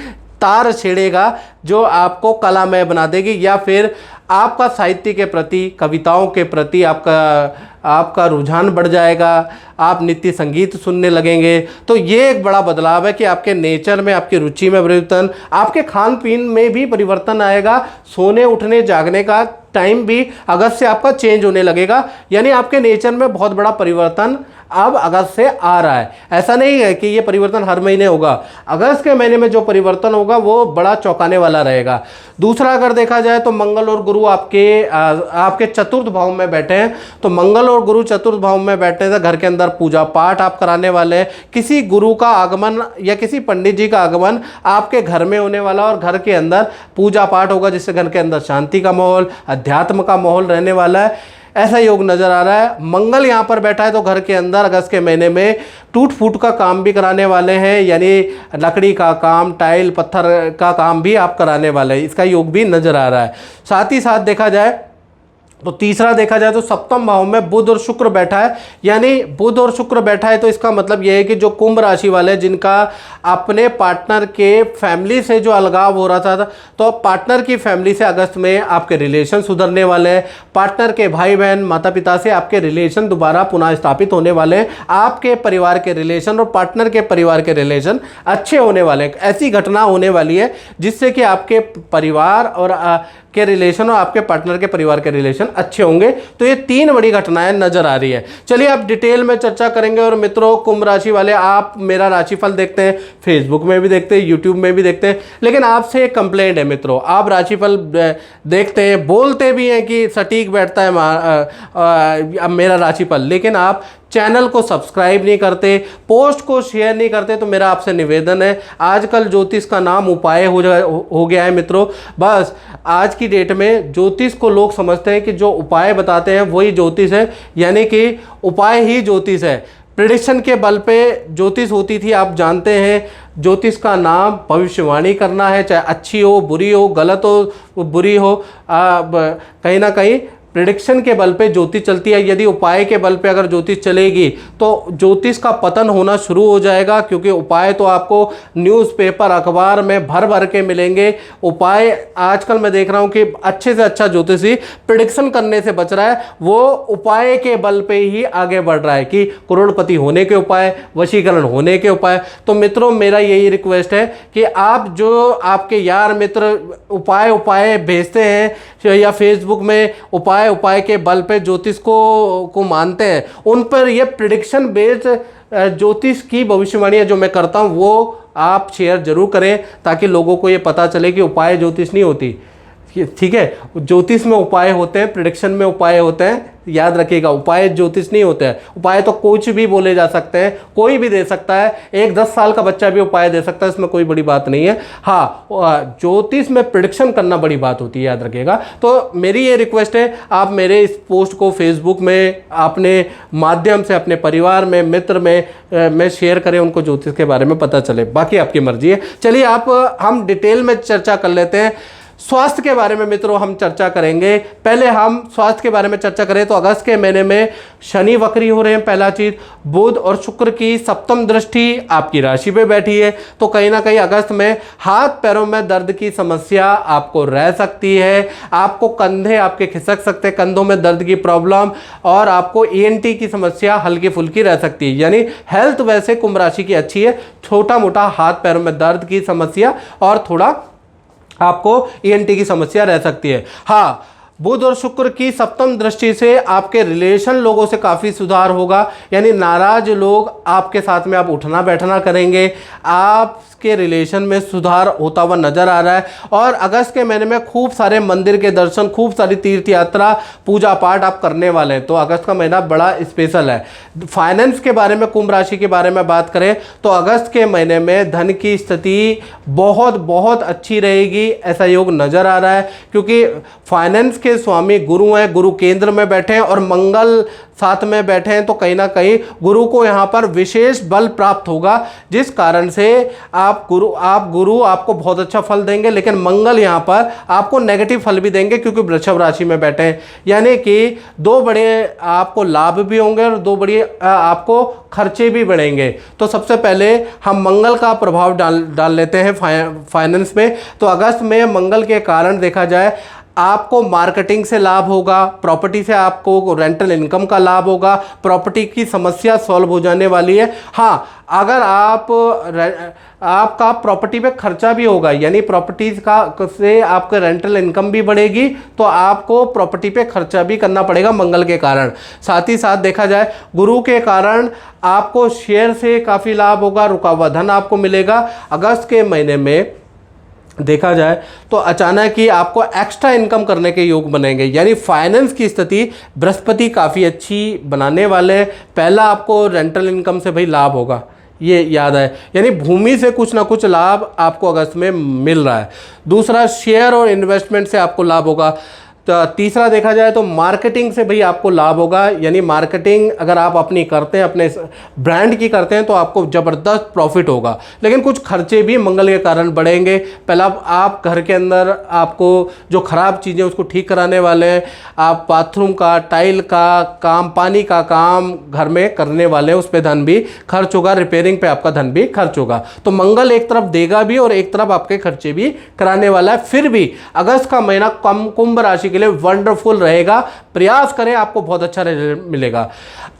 तार छेड़ेगा जो आपको कलामय बना देगी। या फिर आपका साहित्य के प्रति, कविताओं के प्रति आपका रुझान बढ़ जाएगा, आप नित्य संगीत सुनने लगेंगे। तो ये एक बड़ा बदलाव है कि आपके नेचर में, आपकी रुचि में परिवर्तन, आपके खान पीन में भी परिवर्तन आएगा। सोने उठने जागने का टाइम भी अगस्त से आपका चेंज होने लगेगा। यानी आपके नेचर में बहुत बड़ा परिवर्तन अब अगस्त से आ रहा है। ऐसा नहीं है कि ये परिवर्तन हर महीने होगा। अगस्त के महीने में जो परिवर्तन होगा वो बड़ा चौंकाने वाला रहेगा। दूसरा, अगर देखा जाए तो मंगल और गुरु आपके चतुर्थ भाव में बैठे हैं। तो मंगल और गुरु चतुर्थ भाव में बैठे हैं, घर के अंदर पूजा पाठ आप कराने वाले हैं। किसी गुरु का आगमन या किसी पंडित जी का आगमन आपके घर में होने वाला और घर के अंदर पूजा पाठ होगा, जिससे घर के अंदर शांति का माहौल, अध्यात्म का माहौल रहने वाला है। ऐसा योग नजर आ रहा है। मंगल यहाँ पर बैठा है तो घर के अंदर अगस्त के महीने में टूट फूट का काम भी कराने वाले हैं, यानी लकड़ी का काम, टाइल पत्थर का काम भी आप कराने वाले हैं। इसका योग भी नजर आ रहा है। साथ ही साथ देखा जाए तो तीसरा देखा जाए तो सप्तम भाव में बुध और शुक्र बैठा है। यानी बुध और शुक्र बैठा है तो इसका मतलब यह है कि जो कुंभ राशि वाले, जिनका अपने पार्टनर के फैमिली से जो अलगाव हो रहा था, तो पार्टनर की फैमिली से अगस्त में आपके रिलेशन सुधरने वाले हैं। पार्टनर के भाई बहन, माता पिता से आपके रिलेशन दोबारा पुनः स्थापित होने वाले हैं। आपके परिवार के रिलेशन और पार्टनर के परिवार के रिलेशन अच्छे होने वाले हैं। ऐसी घटना होने वाली है जिससे कि आपके परिवार और के रिलेशन और आपके पार्टनर के परिवार के रिलेशन अच्छे होंगे। तो ये 3 बड़ी घटनाएं नजर आ रही है। चलिए अब डिटेल में चर्चा करेंगे। और मित्रों, कुंभ राशि वाले, आप मेरा राशिफल देखते हैं, फेसबुक में भी देखते हैं, यूट्यूब में भी देखते हैं, लेकिन आपसे एक कंप्लेंट है मित्रों, आप राशिफल देखते हैं, बोलते भी हैं कि सटीक बैठता है मेरा राशिफल, लेकिन आप चैनल को सब्सक्राइब नहीं करते, पोस्ट को शेयर नहीं करते। तो मेरा आपसे निवेदन है, आजकल ज्योतिष का नाम उपाय हो गया है मित्रों। बस आज की डेट में ज्योतिष को लोग समझते हैं कि जो उपाय बताते हैं वही ज्योतिष है, यानी कि उपाय ही ज्योतिष है। प्रेडिक्शन के बल पे ज्योतिष होती थी, आप जानते हैं। ज्योतिष का नाम भविष्यवाणी करना है, चाहे अच्छी हो, बुरी हो, गलत हो, बुरी हो, कहीं ना कहीं प्रेडिक्शन के बल पे ज्योतिष चलती है। यदि उपाय के बल पे अगर ज्योतिष चलेगी तो ज्योतिष का पतन होना शुरू हो जाएगा, क्योंकि उपाय तो आपको न्यूज़पेपर, अखबार में भर भर के मिलेंगे। उपाय आजकल मैं देख रहा हूँ कि अच्छे से अच्छा ज्योतिषी प्रेडिक्शन करने से बच रहा है, वो उपाय के बल पे ही आगे बढ़ रहा है कि करोड़पति होने के उपाय, वशीकरण होने के उपाय। तो मित्रों, मेरा यही रिक्वेस्ट है कि आप जो आपके यार मित्र उपाय भेजते हैं या फेसबुक में उपाय उपाय के बल पे ज्योतिष को मानते हैं, उन पर ये प्रिडिक्शन बेस्ड ज्योतिष की भविष्यवाणियाँ जो मैं करता हूँ वो आप शेयर जरूर करें, ताकि लोगों को ये पता चले कि उपाय ज्योतिष नहीं होती। ठीक है, ज्योतिष में उपाय होते हैं, प्रिडिक्शन में उपाय होते हैं, याद रखिएगा, उपाय ज्योतिष नहीं होते हैं। उपाय तो कुछ भी बोले जा सकते हैं, कोई भी दे सकता है, एक 10 साल का बच्चा भी उपाय दे सकता है, इसमें कोई बड़ी बात नहीं है। हाँ, ज्योतिष में प्रिडिक्शन करना बड़ी बात होती है, याद रखिएगा। तो मेरी ये रिक्वेस्ट है, आप मेरे इस पोस्ट को फेसबुक में अपने माध्यम से अपने परिवार में, मित्र में शेयर करें, उनको ज्योतिष के बारे में पता चले। बाकी आपकी मर्जी है। चलिए हम डिटेल में चर्चा कर लेते हैं। स्वास्थ्य के बारे में मित्रों हम चर्चा करेंगे। पहले हम स्वास्थ्य के बारे में चर्चा करें तो अगस्त के महीने में शनि वक्री हो रहे हैं, पहला चीज। बुध और शुक्र की सप्तम दृष्टि आपकी राशि पे बैठी है, तो कहीं ना कहीं अगस्त में हाथ पैरों में दर्द की समस्या आपको रह सकती है। आपको कंधे आपके खिसक सकते हैं, कंधों में दर्द की प्रॉब्लम, और आपको ENT की समस्या हल्की फुल्की रह सकती है। यानी हेल्थ वैसे कुंभ राशि की अच्छी है, छोटा मोटा हाथ पैरों में दर्द की समस्या और थोड़ा आपको ENT की समस्या रह सकती है। हाँ, बुध और शुक्र की सप्तम दृष्टि से आपके रिलेशन लोगों से काफ़ी सुधार होगा, यानी नाराज लोग आपके साथ में आप उठना बैठना करेंगे, आपके रिलेशन में सुधार होता हुआ नजर आ रहा है। और अगस्त के महीने में खूब सारे मंदिर के दर्शन, खूब सारी तीर्थ यात्रा, पूजा पाठ आप करने वाले हैं, तो अगस्त का महीना बड़ा स्पेशल है। फाइनेंस के बारे में, कुंभ राशि के बारे में बात करें तो अगस्त के महीने में धन की स्थिति बहुत बहुत अच्छी रहेगी, ऐसा योग नजर आ रहा है, क्योंकि फाइनेंस के स्वामी गुरु हैं, गुरु केंद्र में बैठे हैं और मंगल साथ में बैठे हैं, तो कहीं ना कहीं गुरु को यहाँ पर विशेष बल प्राप्त होगा, जिस कारण से गुरु आपको बहुत अच्छा फल देंगे, लेकिन मंगल यहाँ पर आपको नेगेटिव फल भी देंगे, क्योंकि वृषभ राशि में बैठे हैं। यानी कि दो बड़े आपको लाभ भी होंगे और दो बड़े आपको खर्चे भी बढ़ेंगे। तो सबसे पहले हम मंगल का प्रभाव डाल लेते हैं फाइनेंस में। तो अगस्त में मंगल के कारण देखा जाए आपको मार्केटिंग से लाभ होगा, प्रॉपर्टी से आपको रेंटल इनकम का लाभ होगा, प्रॉपर्टी की समस्या सॉल्व हो जाने वाली है। हाँ, अगर आपका प्रॉपर्टी पे खर्चा भी होगा, यानी प्रॉपर्टीज से आपका रेंटल इनकम भी बढ़ेगी, तो आपको प्रॉपर्टी पे खर्चा भी करना पड़ेगा मंगल के कारण। साथ ही साथ देखा जाए गुरु के कारण आपको शेयर से काफ़ी लाभ होगा, रुका हुआ धन आपको मिलेगा। अगस्त के महीने में देखा जाए तो अचानक ही आपको एक्स्ट्रा इनकम करने के योग बनेंगे, यानी फाइनेंस की स्थिति बृहस्पति काफ़ी अच्छी बनाने वाले हैं। पहला आपको रेंटल इनकम से भाई लाभ होगा, ये याद है, यानी भूमि से कुछ ना कुछ लाभ आपको अगस्त में मिल रहा है। दूसरा, शेयर और इन्वेस्टमेंट से आपको लाभ होगा। तो तीसरा देखा जाए तो मार्केटिंग से भाई आपको लाभ होगा, यानी मार्केटिंग अगर आप अपनी करते हैं, अपने ब्रांड की करते हैं, तो आपको ज़बरदस्त प्रॉफिट होगा। लेकिन कुछ खर्चे भी मंगल के कारण बढ़ेंगे। पहला, आप घर के अंदर आपको जो ख़राब चीज़ें उसको ठीक कराने वाले हैं, आप बाथरूम का, टाइल का काम, पानी का काम घर में करने वाले हैं, उस पर धन भी खर्च होगा, रिपेयरिंग पे आपका धन भी खर्च होगा। तो मंगल एक तरफ देगा भी और एक तरफ आपके खर्चे भी कराने वाला है। फिर भी अगस्त का महीना कुंभ राशि लिए वंडरफुल रहेगा, प्रयास करें, आपको बहुत अच्छा रिजल्ट मिलेगा।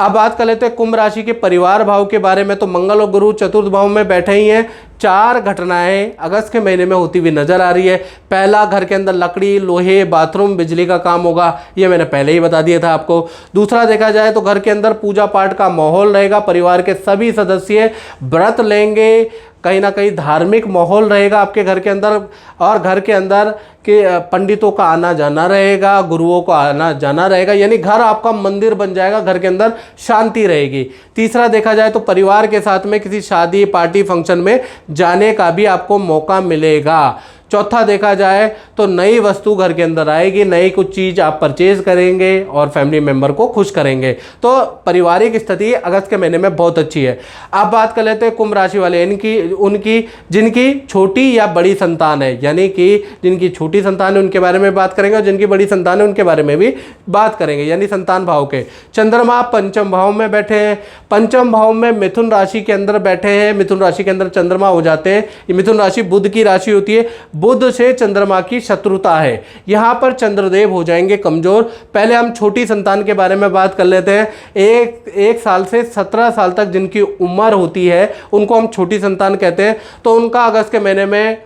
अब बात कर लेते हैं कुंभ राशि के परिवार भाव के बारे में। तो मंगल और गुरु चतुर्थ भाव में बैठे ही हैं। 4 घटनाएं अगस्त के महीने में होती हुई नजर आ रही है। पहला, घर के अंदर लकड़ी, लोहे, बाथरूम, बिजली का काम होगा, ये मैंने पहले ही बता दिया था आपको। दूसरा, देखा जाए तो घर के अंदर पूजा पाठ का माहौल रहेगा, परिवार के सभी सदस्य व्रत लेंगे, कहीं ना कहीं धार्मिक माहौल रहेगा आपके घर के अंदर, और घर के अंदर के पंडितों का आना जाना रहेगा, गुरुओं का आना जाना रहेगा, यानी घर आपका मंदिर बन जाएगा, घर के अंदर शांति रहेगी। तीसरा, देखा जाए तो परिवार के साथ में किसी शादी, पार्टी, फंक्शन में जाने का भी आपको मौका मिलेगा। चौथा, देखा जाए तो नई वस्तु घर के अंदर आएगी, नई कुछ चीज़ आप परचेज करेंगे और फैमिली मेंबर को खुश करेंगे। तो पारिवारिक स्थिति अगस्त के महीने में बहुत अच्छी है। अब बात कर लेते हैं कुंभ राशि वाले, उनकी जिनकी छोटी या बड़ी संतान है, यानी कि जिनकी छोटी संतान है उनके बारे में बात करेंगे, और जिनकी बड़ी संतान है उनके बारे में भी बात करेंगे, यानी संतान भाव के। चंद्रमा पंचम भाव में बैठे हैं, पंचम भाव में मिथुन राशि के अंदर बैठे हैं, मिथुन राशि के अंदर चंद्रमा हो जाते हैं। ये मिथुन राशि बुध की राशि होती है, बुध से चंद्रमा की शत्रुता है, यहां पर चंद्रदेव हो जाएंगे कमजोर। पहले हम छोटी संतान के बारे में बात कर लेते हैं। एक साल से 17 साल तक जिनकी उम्र होती है उनको हम छोटी संतान कहते हैं। तो उनका अगस्त के महीने में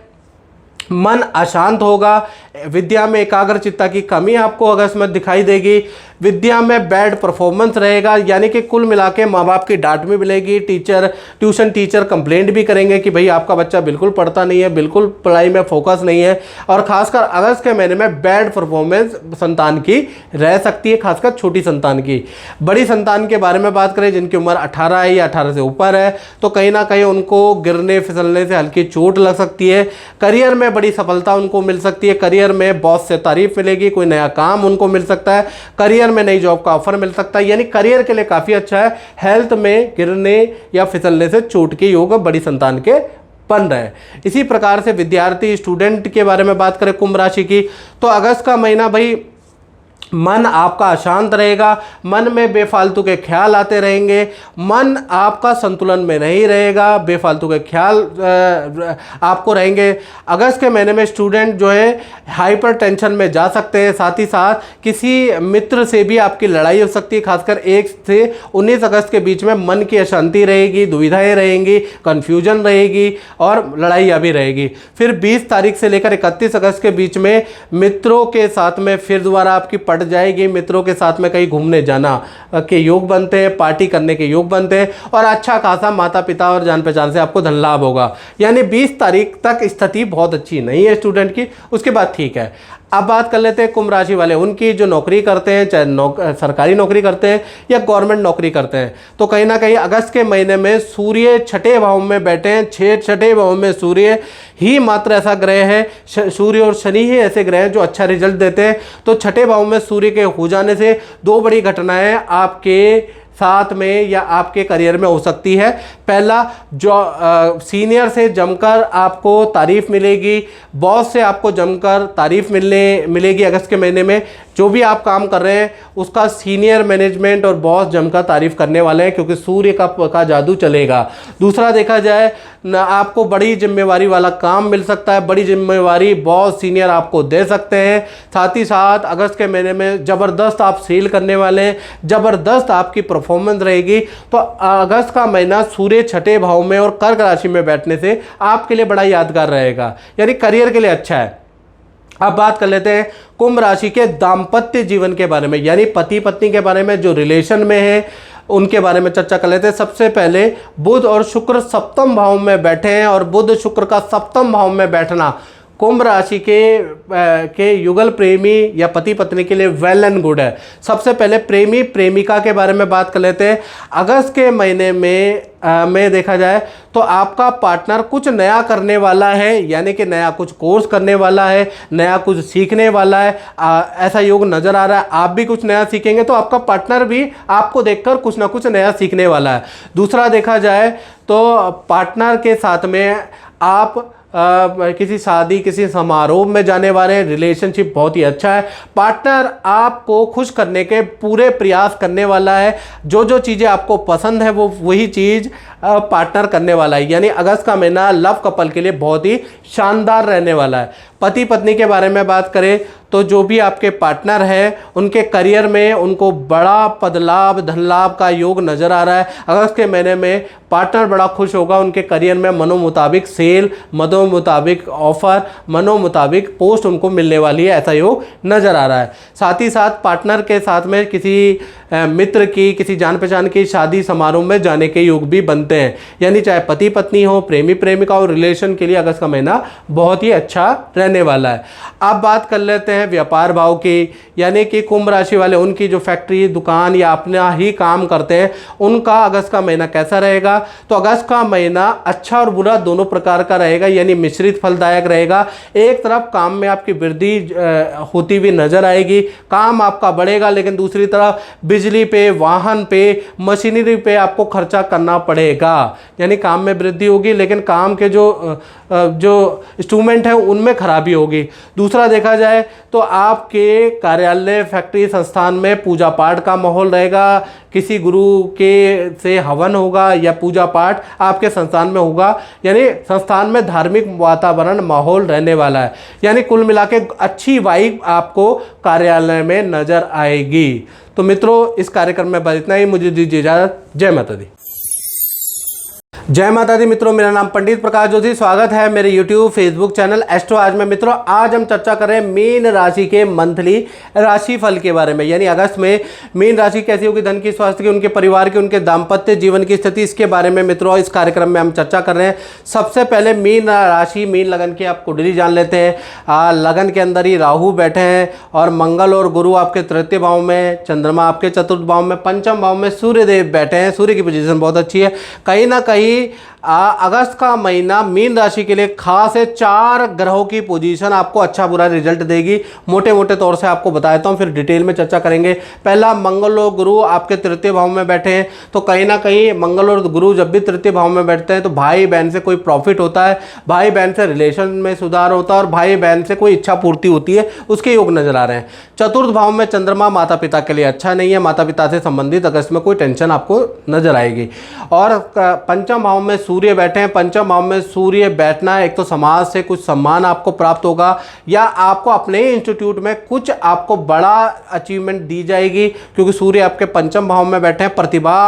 मन अशांत होगा, विद्या में एकाग्रचित्ता की कमी आपको अगस्त में दिखाई देगी, विद्या में बैड परफॉर्मेंस रहेगा, यानी कि कुल मिला के माँ बाप की डांट भी मिलेगी, ट्यूशन टीचर कंप्लेंट भी करेंगे कि भाई आपका बच्चा बिल्कुल पढ़ता नहीं है, बिल्कुल पढ़ाई में फोकस नहीं है। और खासकर अगस्त के महीने में बैड परफॉर्मेंस संतान की रह सकती है, खासकर छोटी संतान की। बड़ी संतान के बारे में बात करें जिनकी उम्र 18 है या 18 से ऊपर है, तो कहीं ना कहीं उनको गिरने फिसलने से हल्की चोट लग सकती है। करियर में बड़ी सफलता उनको मिल सकती है, करियर में बॉस से तारीफ मिलेगी, कोई नया काम उनको मिल सकता है, करियर में नई जॉब का ऑफर मिल सकता है, यानी करियर के लिए काफी अच्छा है। हेल्थ में गिरने या फिसलने से चोट के योग बड़ी संतान के बन रहे हैं। इसी प्रकार से विद्यार्थी स्टूडेंट के बारे में बात करें कुंभ राशि की, तो अगस्त का महीना भाई मन आपका अशांत रहेगा, मन में बेफालतू के ख्याल आते रहेंगे, मन आपका संतुलन में नहीं रहेगा, बेफालतू के ख्याल आपको रहेंगे। अगस्त के महीने में स्टूडेंट जो है हाइपर टेंशन में जा सकते हैं, साथ ही साथ किसी मित्र से भी आपकी लड़ाई हो सकती है। खासकर 1 से 19 अगस्त के बीच में मन की अशांति रहेगी, दुविधाएं रहेंगी, कन्फ्यूजन रहेगी और लड़ाइयाँ भी रहेगी। फिर 20 तारीख से लेकर 31 अगस्त के बीच में मित्रों के साथ में फिर दोबारा आपकी पट जाएगी, मित्रों के साथ में कहीं घूमने जाना के योग बनते हैं, पार्टी करने के योग बनते हैं और अच्छा खासा माता पिता और जान पहचान से आपको धन लाभ होगा। यानी 20 तारीख तक स्थिति बहुत अच्छी नहीं है स्टूडेंट की, उसके बाद ठीक है। अब बात कर लेते हैं कुंभ राशि वाले, उनकी जो नौकरी करते हैं, चाहे सरकारी नौकरी करते हैं या गवर्नमेंट नौकरी करते हैं, तो कहीं ना कहीं अगस्त के महीने में सूर्य छठे भाव में बैठे हैं। छठे भाव में सूर्य ही मात्र ऐसा ग्रह है, सूर्य और शनि ही ऐसे ग्रह हैं जो अच्छा रिजल्ट देते हैं। तो छठे भाव में सूर्य के हो जाने से 2 बड़ी घटनाएं आपके साथ में या आपके करियर में हो सकती है। पहला, जो सीनियर से जमकर आपको तारीफ मिलेगी, बॉस से आपको जमकर तारीफ मिलेगी अगस्त के महीने में। जो भी आप काम कर रहे हैं उसका सीनियर मैनेजमेंट और बॉस जमकर तारीफ करने वाले हैं, क्योंकि सूर्य का जादू चलेगा। दूसरा देखा जाए आपको बड़ी जिम्मेवारी वाला काम मिल सकता है, बड़ी जिम्मेवारी बॉस सीनियर आपको दे सकते हैं। साथ ही साथ अगस्त के महीने में ज़बरदस्त आप सेल करने वाले हैं, ज़बरदस्त आपकी परफॉर्मेंस रहेगी। तो अगस्त का महीना सूर्य छठे भाव में और कर्क राशि में बैठने से आपके लिए बड़ा यादगार रहेगा, यानी करियर के लिए अच्छा है। अब बात कर लेते हैं कुंभ राशि के दाम्पत्य जीवन के बारे में, यानी पति पत्नी के बारे में, जो रिलेशन में है उनके बारे में चर्चा कर लेते हैं। सबसे पहले बुध और शुक्र सप्तम भाव में बैठे हैं, और बुध शुक्र का सप्तम भाव में बैठना कुंभ राशि के युगल प्रेमी या पति पत्नी के लिए वेल एंड गुड है। सबसे पहले प्रेमी प्रेमिका के बारे में बात कर लेते हैं। अगस्त के महीने में देखा जाए तो आपका पार्टनर कुछ नया करने वाला है, यानी कि नया कुछ कोर्स करने वाला है, नया कुछ सीखने वाला है, ऐसा योग नज़र आ रहा है। आप भी कुछ नया सीखेंगे तो आपका पार्टनर भी आपको देखकर कुछ ना कुछ नया सीखने वाला है। दूसरा देखा जाए तो पार्टनर के साथ में आप किसी शादी किसी समारोह में जाने वाले, रिलेशनशिप बहुत ही अच्छा है। पार्टनर आपको खुश करने के पूरे प्रयास करने वाला है, जो जो चीज़ें आपको पसंद है वो वही चीज़ पार्टनर करने वाला है। यानी अगस्त का महीना लव कपल के लिए बहुत ही शानदार रहने वाला है। पति पत्नी के बारे में बात करें तो जो भी आपके पार्टनर है उनके करियर में उनको बड़ा पद लाभ धन लाभ का योग नज़र आ रहा है। अगस्त के महीने में पार्टनर बड़ा खुश होगा, उनके करियर में मनो मुताबिक सेल, मनो मुताबिक ऑफर, मनो मुताबिक पोस्ट उनको मिलने वाली है, ऐसा योग नज़र आ रहा है। साथ ही साथ पार्टनर के साथ में किसी मित्र की, किसी जान पहचान की शादी समारोह में जाने के योग भी बनते हैं। यानी चाहे पति पत्नी हो, प्रेमी प्रेमिका हो, रिलेशन के लिए अगस्त का महीना बहुत ही अच्छा रहने वाला है। अब बात कर लेते हैं व्यापार भाव की, यानी कि कुंभ राशि वाले उनकी जो फैक्ट्री दुकान या अपना ही काम करते हैं उनका अगस्त का महीना कैसा रहेगा। तो अगस्त का महीना अच्छा और बुरा दोनों प्रकार का रहेगा, यानी मिश्रित फलदायक रहेगा। एक तरफ काम में आपकी वृद्धि होती हुई नजर आएगी, काम आपका बढ़ेगा, लेकिन दूसरी तरफ बिजली पे, वाहन पे, मशीनरी पे आपको खर्चा करना पड़ेगा। यानी काम में वृद्धि होगी लेकिन काम के जो इंस्ट्रूमेंट है उनमें खराबी होगी। दूसरा देखा जाए तो आपके कार्यालय, फैक्ट्री, संस्थान में पूजा पाठ का माहौल रहेगा, किसी गुरु के से हवन होगा या पूजा पाठ आपके संस्थान में होगा, यानी संस्थान में धार्मिक वातावरण माहौल रहने वाला है। यानी कुल मिला के अच्छी वाइब आपको कार्यालय में नजर आएगी। तो मित्रों, इस कार्यक्रम में बस इतना ही। मुझे दीजिए इजाजत। जय माता दी। जय माता दी मित्रों, मेरा नाम पंडित प्रकाश जोशी। स्वागत है मेरे YouTube फेसबुक चैनल एस्ट्रो आज में। मित्रों, आज हम चर्चा कर रहे हैं मीन राशि के मंथली राशि फल के बारे में, यानी अगस्त में मीन राशि कैसी होगी, धन की, स्वास्थ्य की, उनके परिवार की, उनके दाम्पत्य जीवन की स्थिति, इसके बारे में मित्रों इस कार्यक्रम में हम चर्चा कर रहे हैं। सबसे पहले मीन राशि, मीन लगन की आप कुंडली जान लेते हैं। लगन के अंदर ही राहु बैठे हैं और मंगल और गुरु आपके तृतीय भाव में, चंद्रमा आपके चतुर्थ भाव में, पंचम भाव में सूर्य देव बैठे हैं। सूर्य की पोजीशन बहुत अच्छी है। कहीं ना कहीं अगस्त का महीना मीन राशि के लिए खास है। 4 ग्रहों की पोजीशन आपको अच्छा बुरा रिजल्ट देगी। मोटे मोटे तौर से आपको बता देता हूं, फिर डिटेल में चर्चा करेंगे। पहला, मंगल और गुरु आपके तृतीय भाव में बैठे हैं, तो कहीं ना कहीं मंगल और गुरु जब भी तृतीय भाव में बैठते हैं तो भाई बहन से कोई प्रॉफिट होता है, भाई बहन से रिलेशन में सुधार होता है और भाई बहन से कोई इच्छा पूर्ति होती है, उसके योग नजर आ रहे हैं। चतुर्थ भाव में चंद्रमा माता पिता के लिए अच्छा नहीं है। माता पिता से संबंधित अगस्त में कोई टेंशन आपको नजर आएगी। और पंचम भाव में सूर्य बैठे हैं। पंचम भाव में सूर्य बैठना, एक तो समाज से कुछ सम्मान आपको प्राप्त होगा या आपको अपने इंस्टीट्यूट में कुछ आपको बड़ा अचीवमेंट दी जाएगी, क्योंकि सूर्य आपके पंचम भाव में बैठे हैं। प्रतिभा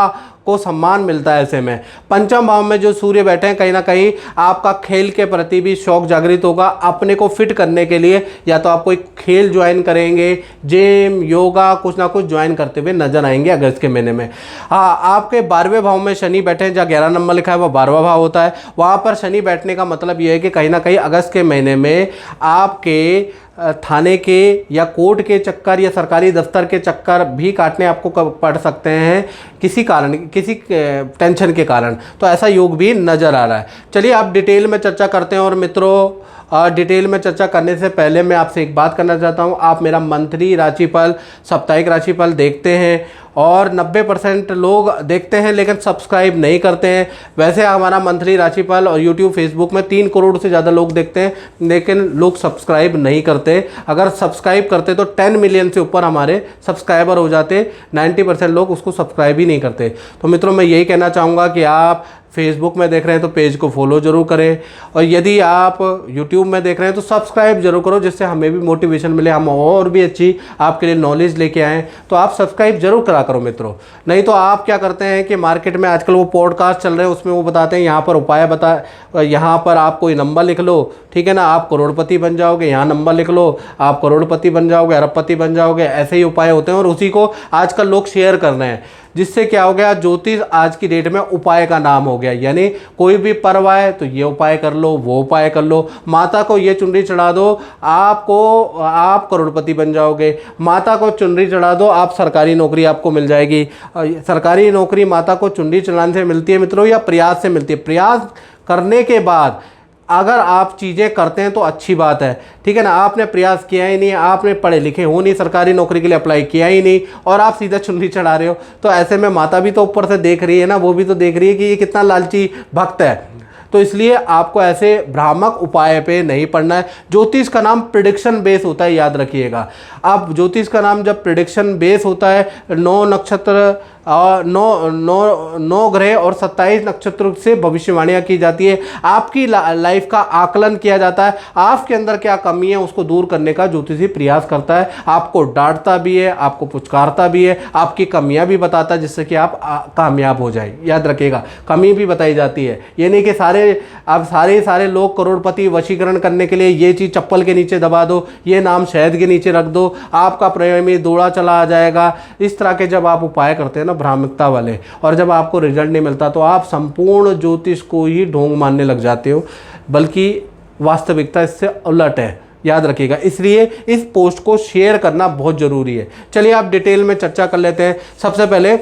को सम्मान मिलता है ऐसे में। पंचम भाव में जो सूर्य बैठे हैं, कहीं ना कहीं आपका खेल के प्रति भी शौक जागृत होगा। अपने को फिट करने के लिए या तो आप कोई खेल ज्वाइन करेंगे, जिम, योगा, कुछ ना कुछ ज्वाइन करते हुए नजर आएंगे अगस्त के महीने में। हाँ, आपके 12वें भाव में शनि बैठे हैं। जहाँ 11 नंबर लिखा है वो 12वां भाव होता है। वहाँ पर शनि बैठने का मतलब ये है कि कहीं ना कहीं अगस्त के महीने में आपके थाने के या कोर्ट के चक्कर या सरकारी दफ्तर के चक्कर भी काटने आपको पड़ सकते हैं, किसी कारण, किसी टेंशन के कारण। तो ऐसा योग भी नज़र आ रहा है। चलिए आप डिटेल में चर्चा करते हैं। और मित्रों, डिटेल में चर्चा करने से पहले मैं आपसे एक बात करना चाहता हूं। आप मेरा मंथली राशिफल, साप्ताहिक राशिफल देखते हैं और 90% लोग देखते हैं लेकिन सब्सक्राइब नहीं करते हैं। वैसे हमारा मंथली राशिफल और यूट्यूब, फेसबुक में 3 करोड़ से ज़्यादा लोग देखते हैं, लेकिन लोग सब्सक्राइब नहीं करते। अगर सब्सक्राइब करते तो 10 मिलियन से ऊपर हमारे सब्सक्राइबर हो जाते। 90% लोग उसको सब्सक्राइब ही नहीं करते। तो मित्रों, मैं यही कहना चाहूँगा कि आप फेसबुक में देख रहे हैं तो पेज को फॉलो जरूर करें, और यदि आप यूट्यूब में देख रहे हैं तो सब्सक्राइब जरूर करो, जिससे हमें भी मोटिवेशन मिले, हम और भी अच्छी आपके लिए नॉलेज लेके आएँ। तो आप सब्सक्राइब जरूर करा करो मित्रों। नहीं तो आप क्या करते हैं कि मार्केट में आजकल वो पॉडकास्ट चल रहे हैं, उसमें वो बताते हैं यहाँ पर उपाय यहाँ पर आप कोई नंबर लिख लो, ठीक है ना, आप करोड़पति बन जाओगे। यहाँ नंबर लिख लो, आप करोड़पति बन जाओगे, अरबपति बन जाओगे। ऐसे ही उपाय होते हैं और उसी को आजकल लोग शेयर कर रहे हैं, जिससे क्या हो गया, ज्योतिष आज की डेट में उपाय का नाम हो गया। यानी कोई भी पर्व आए तो ये उपाय कर लो, वो उपाय कर लो, माता को ये चुनरी चढ़ा दो, आप करोड़पति बन जाओगे। माता को चुनरी चढ़ा दो, आप सरकारी नौकरी आपको मिल जाएगी। सरकारी नौकरी माता को चुनरी चढ़ाने से मिलती है मित्रों, या प्रयास से मिलती है। प्रयास करने के बाद अगर आप चीज़ें करते हैं तो अच्छी बात है, ठीक है ना। आपने प्रयास किया ही नहीं, आपने पढ़े लिखे हो नहीं, सरकारी नौकरी के लिए अप्लाई किया ही नहीं, और आप सीधा चुनरी चढ़ा रहे हो, तो ऐसे में माता भी तो ऊपर से देख रही है ना, वो भी तो देख रही है कि ये कितना लालची भक्त है। तो इसलिए आपको ऐसे भ्रामक उपाय पे नहीं पड़ना है। ज्योतिष का नाम प्रिडिक्शन बेस होता है, याद रखिएगा। अब ज्योतिष का नाम जब प्रिडिक्शन बेस होता है, 9 नक्षत्र और 9 ग्रह और 27 नक्षत्रों से भविष्यवाणियाँ की जाती है। आपकी लाइफ का आकलन किया जाता है, आपके अंदर क्या कमी है उसको दूर करने का ज्योतिषी प्रयास करता है। आपको डांटता भी है, आपको पुचकारता भी है, आपकी कमियां भी बताता है, जिससे कि आप कामयाब हो जाए। याद रखिएगा, कमी भी बताई जाती है। ये नहीं कि सारे लोग करोड़पति वशीकरण करने के लिए ये चीज़ चप्पल के नीचे दबा दो, ये नाम शहद के नीचे रख दो, आपका प्रेमी दौड़ा चला आ जाएगा। इस तरह के जब आप उपाय करते हैं ना भ्रामकता वाले, और जब आपको रिजल्ट नहीं मिलता तो आप संपूर्ण ज्योतिष को ही ढोंग मानने लग जाते हो, बल्कि वास्तविकता इससे उलट है। याद रखिएगा, इसलिए इस पोस्ट को शेयर करना बहुत ज़रूरी है। चलिए आप डिटेल में चर्चा कर लेते हैं। सबसे पहले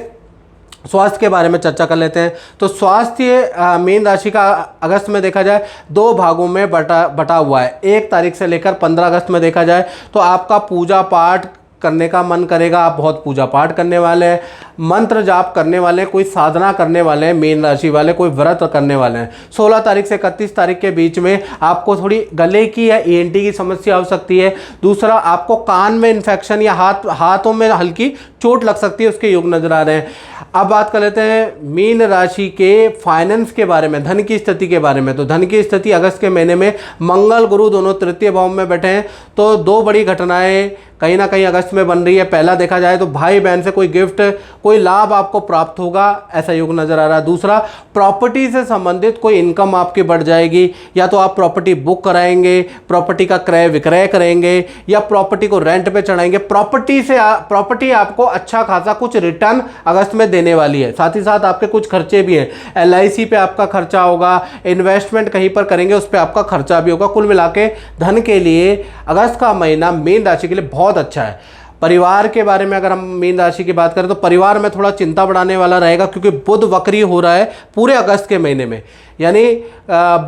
स्वास्थ्य के बारे में चर्चा कर लेते हैं। तो स्वास्थ्य मीन राशि का अगस्त में देखा जाए 2 भागों में बटा हुआ है। 1 तारीख से लेकर 15 अगस्त में देखा जाए तो आपका पूजा पाठ करने का मन करेगा, आप बहुत पूजा पाठ करने वाले हैं, मंत्र जाप करने वाले हैं, कोई साधना करने वाले हैं, मीन राशि वाले कोई व्रत करने वाले हैं। 16 तारीख से 31 तारीख के बीच में आपको थोड़ी गले की या ENT की समस्या हो सकती है। दूसरा, आपको कान में इन्फेक्शन या हाथों में हल्की चोट लग सकती है, उसके योग नजर आ रहे हैं। अब बात कर लेते हैं मीन राशि के फाइनेंस के बारे में, धन की स्थिति के बारे में। तो धन की स्थिति अगस्त के महीने में मंगल गुरु दोनों तृतीय भाव में बैठे हैं, तो दो बड़ी घटनाएं कहीं ना कहीं अगस्त में बन रही है। पहला देखा जाए तो भाई बहन से कोई गिफ्ट, कोई लाभ आपको प्राप्त होगा, ऐसा योग नजर आ रहा है। दूसरा, प्रॉपर्टी से संबंधित कोई इनकम आपकी बढ़ जाएगी, या तो आप प्रॉपर्टी बुक कराएंगे, प्रॉपर्टी का क्रय विक्रय करेंगे, या प्रॉपर्टी को रेंट पे चढ़ाएंगे। प्रॉपर्टी आपको अच्छा खासा कुछ रिटर्न अगस्त में देने वाली है। साथ ही साथ आपके कुछ खर्चे भी हैं, LIC पे आपका खर्चा होगा, इन्वेस्टमेंट कहीं पर करेंगे उस पर आपका खर्चा भी होगा। कुल मिला के धन के लिए अगस्त का महीना मीन राशि के लिए बहुत अच्छा है। परिवार के बारे में अगर हम मीन राशि की बात करें तो परिवार में थोड़ा चिंता बढ़ाने वाला रहेगा, क्योंकि बुध वक्री हो रहा है पूरे अगस्त के महीने में। यानी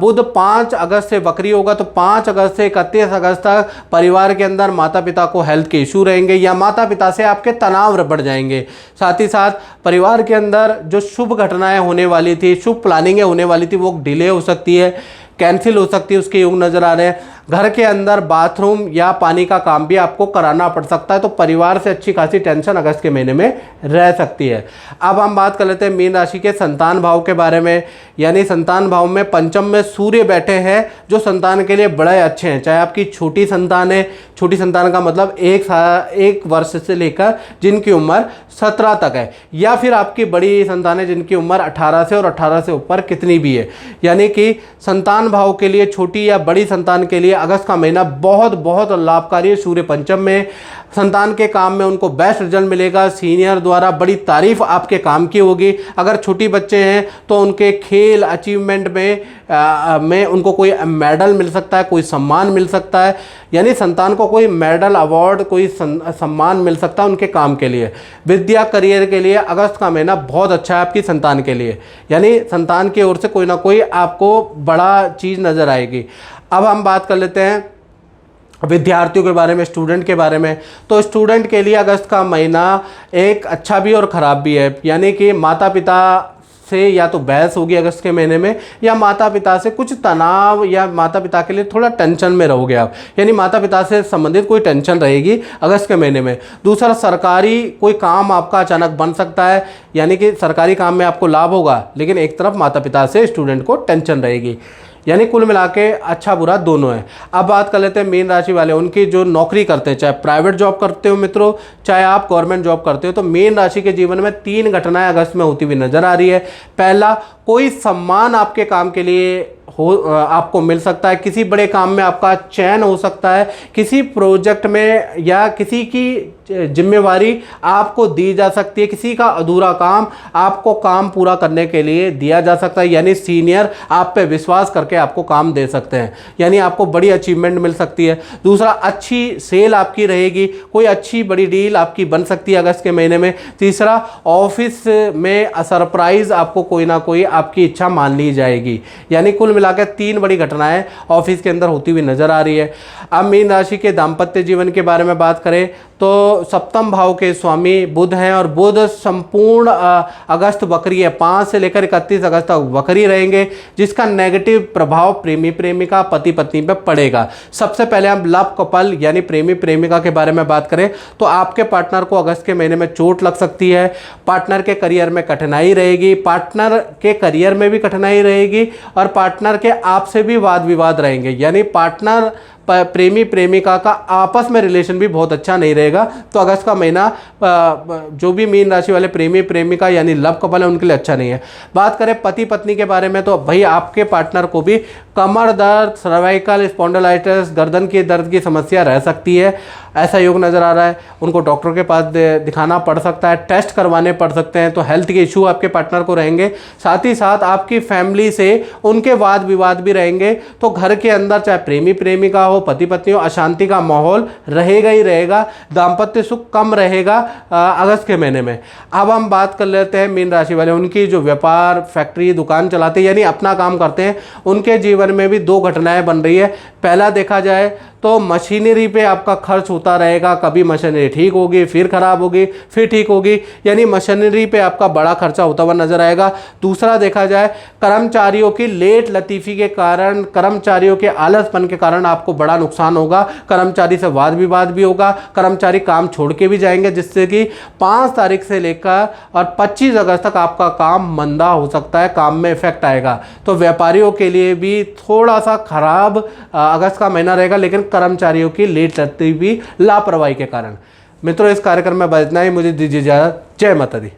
बुध 5 अगस्त से वक्री होगा, तो 5 अगस्त से 31 अगस्त तक परिवार के अंदर माता पिता को हेल्थ के इशू रहेंगे, या माता पिता से आपके तनाव बढ़ जाएंगे। साथ ही साथ परिवार के अंदर जो शुभ घटनाएं होने वाली थी, शुभ प्लानिंगें होने वाली थी, वो डिले हो सकती है, कैंसिल हो सकती है, उसके योग नज़र आ रहे हैं। घर के अंदर बाथरूम या पानी का काम भी आपको कराना पड़ सकता है, तो परिवार से अच्छी खासी टेंशन अगस्त के महीने में रह सकती है। अब हम बात कर लेते हैं मीन राशि के संतान भाव के बारे में। यानी संतान भाव में पंचम में सूर्य बैठे हैं, जो संतान के लिए बड़े अच्छे हैं। चाहे आपकी छोटी संतान है, छोटी संतान का मतलब 1 वर्ष से लेकर जिनकी उम्र 17 तक है, या फिर आपकी बड़ी संतान है जिनकी उम्र 18 से और 18 से ऊपर कितनी भी है। यानी कि संतान भाव के लिए, छोटी या बड़ी संतान के लिए अगस्त का महीना बहुत बहुत लाभकारी है। सूर्य पंचम में, संतान के काम में उनको बेस्ट रिजल्ट मिलेगा, सीनियर द्वारा बड़ी तारीफ आपके काम की होगी। अगर छोटी बच्चे हैं तो उनके खेल अचीवमेंट में उनको कोई मेडल मिल सकता है, कोई सम्मान मिल सकता है। यानी संतान को कोई मेडल, अवार्ड, कोई सम्मान मिल सकता है उनके काम के लिए। विद्या, करियर के लिए अगस्त का महीना बहुत अच्छा है आपकी संतान के लिए। यानी संतान की ओर से कोई ना कोई आपको बड़ा चीज़ नज़र आएगी। अब हम बात कर लेते हैं विद्यार्थियों के बारे में, स्टूडेंट के बारे में। तो स्टूडेंट के लिए अगस्त का महीना एक अच्छा भी और ख़राब भी है। यानी कि माता पिता से या तो बहस होगी अगस्त के महीने में, या माता पिता से कुछ तनाव, या माता पिता के लिए थोड़ा टेंशन में रहोगे आप। यानी माता पिता से संबंधित कोई टेंशन रहेगी अगस्त के महीने में। दूसरा, सरकारी कोई काम आपका अचानक बन सकता है, यानी कि सरकारी काम में आपको लाभ होगा, लेकिन एक तरफ माता पिता से स्टूडेंट को टेंशन रहेगी। यानी कुल मिला के अच्छा बुरा दोनों है। अब बात कर लेते हैं मीन राशि वाले, उनकी जो नौकरी करते हैं, चाहे प्राइवेट जॉब करते हो मित्रों, चाहे आप गवर्नमेंट जॉब करते हो, तो मीन राशि के जीवन में 3 घटनाएं अगस्त में होती हुई नजर आ रही है। पहला, कोई सम्मान आपके काम के लिए आपको मिल सकता है, किसी बड़े काम में आपका चयन हो सकता है, किसी प्रोजेक्ट में या किसी की जिम्मेवारी आपको दी जा सकती है, किसी का अधूरा काम आपको काम पूरा करने के लिए दिया जा सकता है। यानी सीनियर आप पे विश्वास करके आपको काम दे सकते हैं, यानी आपको बड़ी अचीवमेंट मिल सकती है। दूसरा, अच्छी सेल आपकी रहेगी, कोई अच्छी बड़ी डील आपकी बन सकती है अगस्त के महीने में। तीसरा, ऑफिस में सरप्राइज आपको कोई ना कोई आपकी इच्छा मान ली जाएगी। यानी कुल मिलाकर 3 बड़ी घटनाएं ऑफिस के अंदर होती हुई नजर आ रही है। अब मीन राशि के दाम्पत्य जीवन के बारे में बात करें तो सप्तम भाव के स्वामी बुध हैं, और बुध संपूर्ण अगस्त वक्री है, 5 से लेकर 31 अगस्त तक वक्री रहेंगे, जिसका नेगेटिव प्रभाव प्रेमी प्रेमिका, पति पत्नी पे पड़ेगा। सबसे पहले हम लव कपल यानी प्रेमी प्रेमिका के बारे में बात करें तो आपके पार्टनर को अगस्त के महीने में चोट लग सकती है, पार्टनर के करियर में कठिनाई रहेगी, पार्टनर के करियर में भी कठिनाई रहेगी, और पार्टनर के आपसे भी वाद विवाद रहेंगे। यानी पार्टनर प्रेमी प्रेमिका का आपस में रिलेशन भी बहुत अच्छा नहीं रहेगा। तो अगस्त का महीना जो भी मीन राशि वाले प्रेमी प्रेमिका यानी लव कपल है उनके लिए अच्छा नहीं है। बात करें पति पत्नी के बारे में तो भाई आपके पार्टनर को भी कमर दर्द, सर्वाइकल स्पॉन्डिलाइटिस, गर्दन के दर्द की समस्या रह सकती है, ऐसा योग नज़र आ रहा है। उनको डॉक्टर के पास दिखाना पड़ सकता है, टेस्ट करवाने पड़ सकते हैं, तो हेल्थ के इशू आपके पार्टनर को रहेंगे। साथ ही साथ आपकी फैमिली से उनके वाद विवाद भी रहेंगे। तो घर के अंदर चाहे प्रेमी प्रेमिका हो, पति पत्नी हो, अशांति का माहौल रहेगा ही रहेगा, दाम्पत्य सुख कम रहेगा अगस्त के महीने में। अब हम बात कर लेते हैं मीन राशि वाले, उनकी जो व्यापार, फैक्ट्री, दुकान चलाते हैं यानी अपना काम करते हैं, उनके जीवन में भी 2 घटनाएं बन रही है। पहला देखा जाए तो मशीनरी पे आपका खर्च होता रहेगा, कभी मशीनरी ठीक होगी फिर ख़राब होगी फिर ठीक होगी, यानी मशीनरी पे आपका बड़ा खर्चा होता हुआ नजर आएगा। दूसरा देखा जाए कर्मचारियों की लेट लतीफ़ी के कारण, कर्मचारियों के आलसपन के कारण आपको बड़ा नुकसान होगा, कर्मचारी से वाद विवाद भी होगा, कर्मचारी काम छोड़ के भी जाएंगे, जिससे कि 5 तारीख से लेकर और 25 अगस्त तक आपका काम मंदा हो सकता है, काम में इफेक्ट आएगा। तो व्यापारियों के लिए भी थोड़ा सा खराब अगस्त का महीना रहेगा, लेकिन कर्मचारियों की लेट लतीफ़ी लापरवाही के कारण। मित्रों, इस कार्यक्रम में बस इतना ही, मुझे दीजिए इजाज़त। जय माता दी।